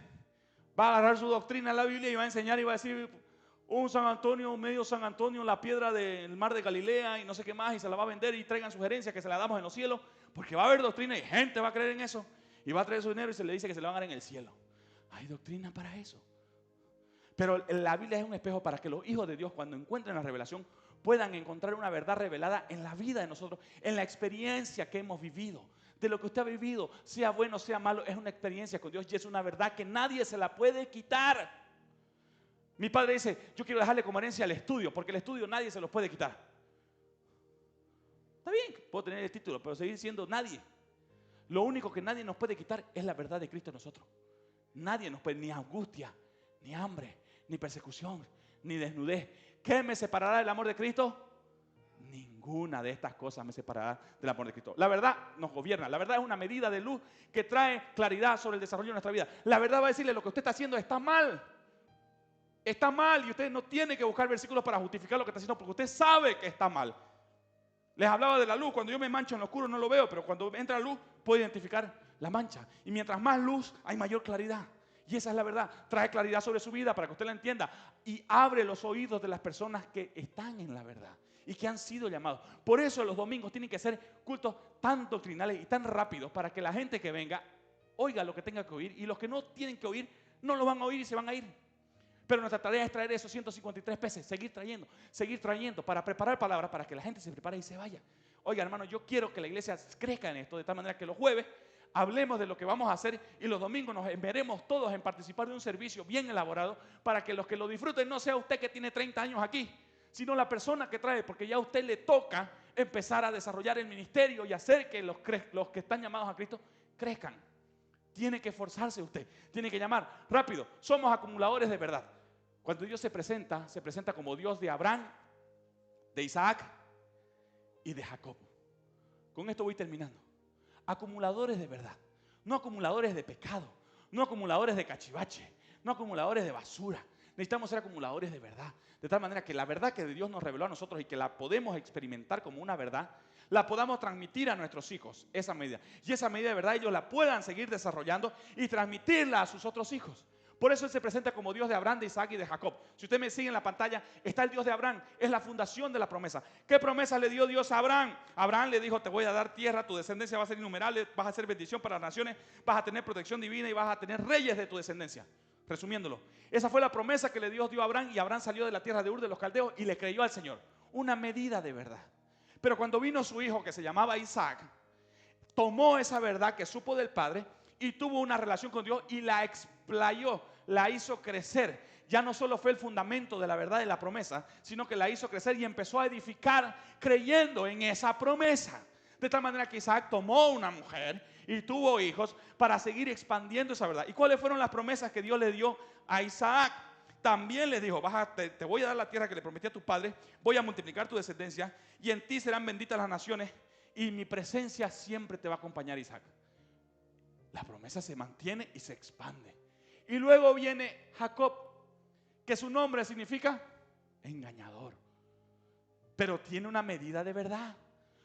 va a agarrar su doctrina en la Biblia y va a enseñar y va a decir un San Antonio, un medio San Antonio, la piedra del mar de Galilea y no sé qué más, y se la va a vender y traigan sugerencias que se la damos en los cielos, porque va a haber doctrina y gente va a creer en eso y va a traer su dinero y se le dice que se le van a dar en el cielo. Hay doctrina para eso. Pero la Biblia es un espejo para que los hijos de Dios, cuando encuentren la revelación, puedan encontrar una verdad revelada en la vida de nosotros, en la experiencia que hemos vivido. De lo que usted ha vivido, sea bueno, sea malo, es una experiencia con Dios y es una verdad que nadie se la puede quitar. Mi padre dice, yo quiero dejarle como herencia el estudio, porque el estudio nadie se los puede quitar. Está bien, puedo tener el título, pero seguir siendo nadie. Lo único que nadie nos puede quitar es la verdad de Cristo en nosotros. Nadie nos puede, ni angustia, ni hambre, ni persecución, ni desnudez. ¿Qué me separará del amor de Cristo? Ninguna de estas cosas me separará del amor de Cristo. La verdad nos gobierna. La verdad es una medida de luz que trae claridad sobre el desarrollo de nuestra vida. La verdad va a decirle lo que usted está haciendo está mal. Está mal y usted no tiene que buscar versículos para justificar lo que está haciendo porque usted sabe que está mal. Les hablaba de la luz. Cuando yo me mancho en lo oscuro no lo veo, pero cuando entra la luz puedo identificar la mancha. Y mientras más luz hay mayor claridad. Y esa es la verdad. Trae claridad sobre su vida para que usted la entienda. Y abre los oídos de las personas que están en la verdad y que han sido llamados. Por eso los domingos tienen que ser cultos tan doctrinales y tan rápidos para que la gente que venga oiga lo que tenga que oír. Y los que no tienen que oír no lo van a oír y se van a ir. Pero nuestra tarea es traer esos 153 peces, seguir trayendo para preparar palabras para que la gente se prepare y se vaya. Oiga, hermano, yo quiero que la iglesia crezca en esto de tal manera que los jueves hablemos de lo que vamos a hacer y los domingos nos veremos todos en participar de un servicio bien elaborado para que los que lo disfruten no sea usted que tiene 30 años aquí, sino la persona que trae, porque ya a usted le toca empezar a desarrollar el ministerio y hacer que los que están llamados a Cristo crezcan. Tiene que esforzarse usted, tiene que llamar rápido. Somos acumuladores de verdad. Cuando Dios se presenta como Dios de Abraham, de Isaac y de Jacob. Con esto voy terminando. Acumuladores de verdad, no acumuladores de pecado, no acumuladores de cachivache, no acumuladores de basura. Necesitamos ser acumuladores de verdad. De tal manera que la verdad que Dios nos reveló a nosotros y que la podemos experimentar como una verdad, la podamos transmitir a nuestros hijos, esa medida. Y esa medida de verdad ellos la puedan seguir desarrollando y transmitirla a sus otros hijos. Por eso Él se presenta como Dios de Abraham, de Isaac y de Jacob. Si usted me sigue en la pantalla, está el Dios de Abraham. Es la fundación de la promesa. ¿Qué promesa le dio Dios a Abraham? Abraham le dijo, te voy a dar tierra, tu descendencia va a ser innumerable, vas a ser bendición para las naciones, vas a tener protección divina y vas a tener reyes de tu descendencia. Resumiéndolo, esa fue la promesa que Dios dio a Abraham, y Abraham salió de la tierra de Ur de los Caldeos y le creyó al Señor. Una medida de verdad. Pero cuando vino su hijo, que se llamaba Isaac, tomó esa verdad que supo del Padre y tuvo una relación con Dios y la explayó, la hizo crecer. Ya no solo fue el fundamento de la verdad de la promesa, sino que la hizo crecer y empezó a edificar creyendo en esa promesa. De tal manera que Isaac tomó una mujer y tuvo hijos para seguir expandiendo esa verdad. ¿Y cuáles fueron las promesas que Dios le dio a Isaac? También le dijo, te voy a dar la tierra que le prometí a tus padres, voy a multiplicar tu descendencia y en ti serán benditas las naciones y mi presencia siempre te va a acompañar, Isaac. La promesa se mantiene y se expande. Y luego viene Jacob, que su nombre significa engañador, pero tiene una medida de verdad.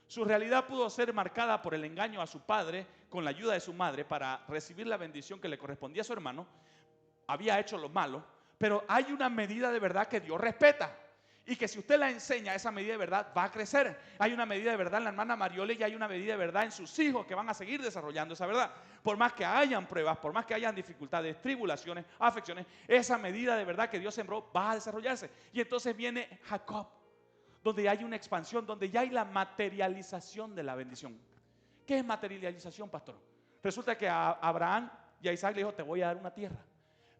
Su realidad pudo ser marcada por el engaño a su padre con la ayuda de su madre para recibir la bendición que le correspondía a su hermano. Había hecho lo malo, pero hay una medida de verdad que Dios respeta y que si usted la enseña, esa medida de verdad va a crecer. Hay una medida de verdad en la hermana Mariole y hay una medida de verdad en sus hijos que van a seguir desarrollando esa verdad. Por más que hayan pruebas, por más que hayan dificultades, tribulaciones, aflicciones, esa medida de verdad que Dios sembró va a desarrollarse. Y entonces viene Jacob, donde hay una expansión, donde ya hay la materialización de la bendición. ¿Qué es materialización, pastor? Resulta que a Abraham y a Isaac le dijo, te voy a dar una tierra.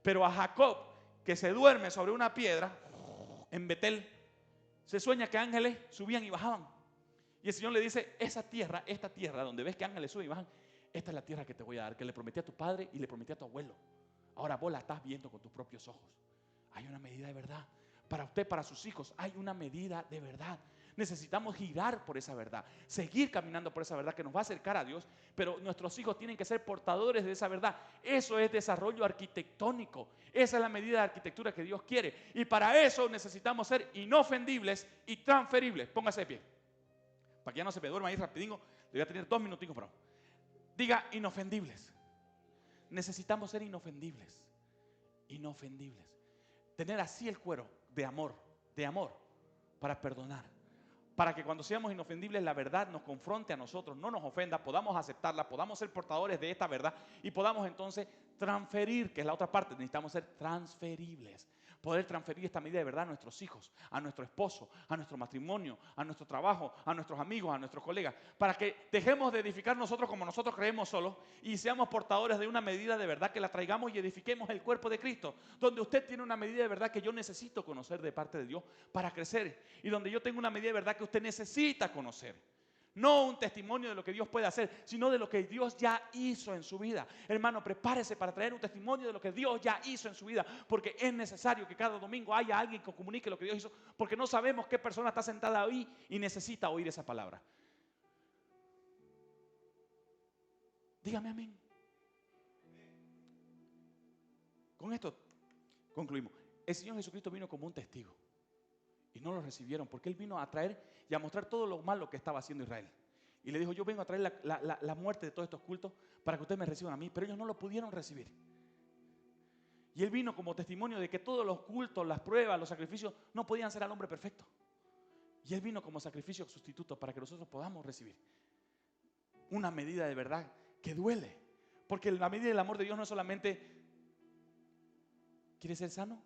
Pero a Jacob, que se duerme sobre una piedra en Betel, se sueña que ángeles subían y bajaban. Y el Señor le dice, esta tierra donde ves que ángeles suben y bajan, esta es la tierra que te voy a dar, que le prometí a tu padre y le prometí a tu abuelo. Ahora vos la estás viendo con tus propios ojos. Hay una medida de verdad. Para usted, para sus hijos, hay una medida de verdad. Necesitamos girar por esa verdad, seguir caminando por esa verdad que nos va a acercar a Dios, pero nuestros hijos tienen que ser portadores de esa verdad. Eso es desarrollo arquitectónico. Esa es la medida de arquitectura que Dios quiere. Y para eso necesitamos ser inofendibles y transferibles. Póngase de pie. Para que ya no se me duerma ahí rapidingo, le voy a tener 2 minuticos para. Diga inofendibles. Necesitamos ser inofendibles. Inofendibles. Tener así el cuero de amor, para perdonar. Para que cuando seamos inofendibles la verdad nos confronte a nosotros, no nos ofenda, podamos aceptarla, podamos ser portadores de esta verdad y podamos entonces transferir, que es la otra parte, necesitamos ser transferibles. Poder transferir esta medida de verdad a nuestros hijos, a nuestro esposo, a nuestro matrimonio, a nuestro trabajo, a nuestros amigos, a nuestros colegas, para que dejemos de edificar nosotros como nosotros creemos solos y seamos portadores de una medida de verdad que la traigamos y edifiquemos el cuerpo de Cristo, donde usted tiene una medida de verdad que yo necesito conocer de parte de Dios para crecer y donde yo tengo una medida de verdad que usted necesita conocer. No un testimonio de lo que Dios puede hacer, sino de lo que Dios ya hizo en su vida. Hermano, prepárese para traer un testimonio de lo que Dios ya hizo en su vida, porque es necesario que cada domingo haya alguien que comunique lo que Dios hizo, porque no sabemos qué persona está sentada ahí y necesita oír esa palabra. Dígame amén. Con esto concluimos. El Señor Jesucristo vino como un testigo. Y no lo recibieron porque Él vino a traer y a mostrar todo lo malo que estaba haciendo Israel. Y le dijo, yo vengo a traer la muerte de todos estos cultos para que ustedes me reciban a mí. Pero ellos no lo pudieron recibir. Y Él vino como testimonio de que todos los cultos, las pruebas, los sacrificios no podían ser al hombre perfecto. Y Él vino como sacrificio sustituto para que nosotros podamos recibir una medida de verdad que duele. Porque la medida del amor de Dios no es solamente, ¿quieres ser sano?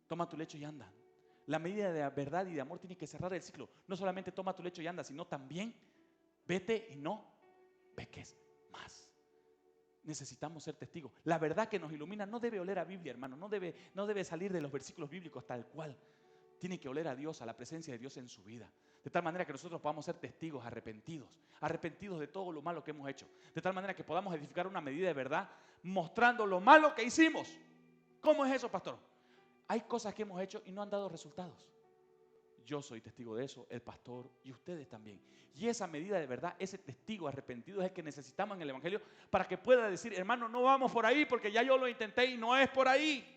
Toma tu lecho y anda. La medida de verdad y de amor tiene que cerrar el ciclo. No solamente toma tu lecho y anda, sino también vete y no peques más. Necesitamos ser testigos. La verdad que nos ilumina no debe oler a Biblia, hermano. No debe salir de los versículos bíblicos tal cual. Tiene que oler a Dios, a la presencia de Dios en su vida. De tal manera que nosotros podamos ser testigos arrepentidos de todo lo malo que hemos hecho. De tal manera que podamos edificar una medida de verdad mostrando lo malo que hicimos. ¿Cómo es eso, pastor? Hay cosas que hemos hecho y no han dado resultados. Yo soy testigo de eso, el pastor y ustedes también. Y esa medida de verdad, ese testigo arrepentido es el que necesitamos en el Evangelio para que pueda decir, hermano, no vamos por ahí porque ya yo lo intenté y no es por ahí.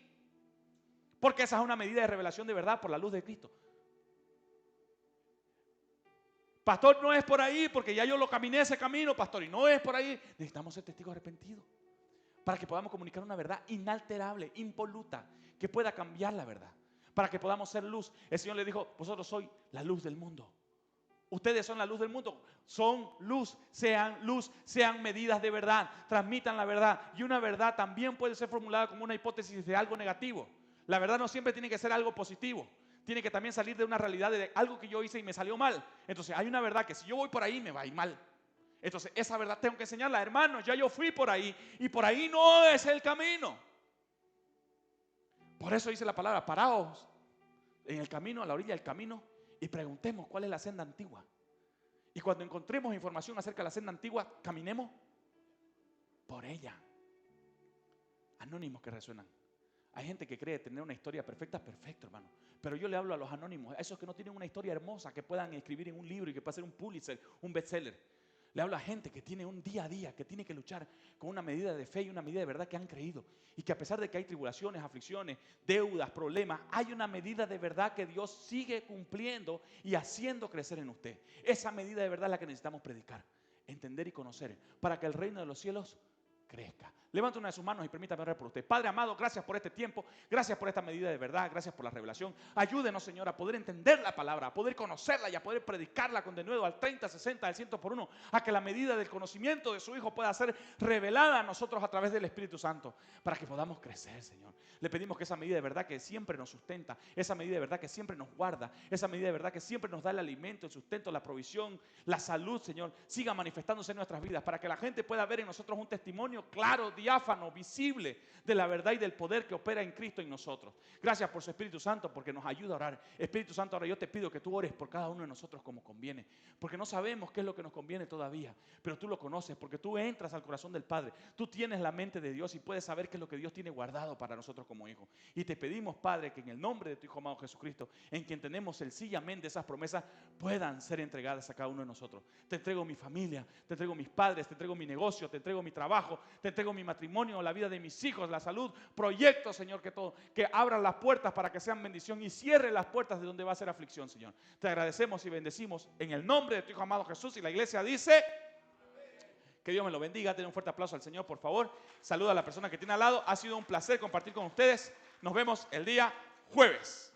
Porque esa es una medida de revelación de verdad por la luz de Cristo. Pastor, no es por ahí, porque ya yo lo caminé ese camino, pastor, y no es por ahí. Necesitamos ser testigos arrepentidos para que podamos comunicar una verdad inalterable, impoluta, que pueda cambiar la verdad, para que podamos ser luz. El Señor le dijo, vosotros sois la luz del mundo. Ustedes son la luz del mundo, son luz, sean medidas de verdad, transmitan la verdad. Y una verdad también puede ser formulada como una hipótesis de algo negativo. La verdad no siempre tiene que ser algo positivo. Tiene que también salir de una realidad de algo que yo hice y me salió mal. Entonces hay una verdad que si yo voy por ahí me va a ir mal. Entonces esa verdad tengo que enseñarla. Hermanos, ya yo fui por ahí y por ahí no es el camino. Por eso dice la palabra, paraos en el camino, a la orilla del camino, y preguntemos cuál es la senda antigua. Y cuando encontremos información acerca de la senda antigua, caminemos por ella. Anónimos que resuenan. Hay gente que cree tener una historia perfecta, perfecto, hermano. Pero yo le hablo a los anónimos, a esos que no tienen una historia hermosa, que puedan escribir en un libro y que pueda ser un Pulitzer, un bestseller. Le hablo a gente que tiene un día a día, que tiene que luchar con una medida de fe y una medida de verdad que han creído. Y que a pesar de que hay tribulaciones, aflicciones, deudas, problemas, hay una medida de verdad que Dios sigue cumpliendo y haciendo crecer en usted. Esa medida de verdad es la que necesitamos predicar, entender y conocer, para que el reino de los cielos crezca. Levanta una de sus manos y permítame orar por usted. Padre amado, gracias por este tiempo, gracias por esta medida de verdad, gracias por la revelación. Ayúdenos, Señor, a poder entender la palabra, a poder conocerla y a poder predicarla con denuedo al 30, 60, al 100 por uno, a que la medida del conocimiento de su Hijo pueda ser revelada a nosotros a través del Espíritu Santo, para que podamos crecer, Señor. Le pedimos que esa medida de verdad que siempre nos sustenta, esa medida de verdad que siempre nos guarda, esa medida de verdad que siempre nos da el alimento, el sustento, la provisión, la salud, Señor, siga manifestándose en nuestras vidas, para que la gente pueda ver en nosotros un testimonio claro, diáfano, visible de la verdad y del poder que opera en Cristo en nosotros. Gracias por su Espíritu Santo, porque nos ayuda a orar. Espíritu Santo, ahora yo te pido que tú ores por cada uno de nosotros como conviene, porque no sabemos qué es lo que nos conviene todavía, pero tú lo conoces, porque tú entras al corazón del Padre, tú tienes la mente de Dios y puedes saber qué es lo que Dios tiene guardado para nosotros como hijos. Y te pedimos, Padre, que en el nombre de tu Hijo amado Jesucristo, en quien tenemos sencillamente esas promesas, puedan ser entregadas a cada uno de nosotros. Te entrego mi familia, te entrego mis padres, te entrego mi negocio, te entrego mi trabajo, te entrego mi matrimonio, la vida de mis hijos, la salud, proyectos, Señor, que abran las puertas para que sean bendición y cierren las puertas de donde va a ser aflicción, Señor. Te agradecemos y bendecimos en el nombre de tu Hijo amado Jesús. Y la iglesia dice, que Dios me lo bendiga. Denle un fuerte aplauso al Señor, por favor. Saluda a la persona que tiene al lado. Ha sido un placer compartir con ustedes. Nos vemos el día jueves.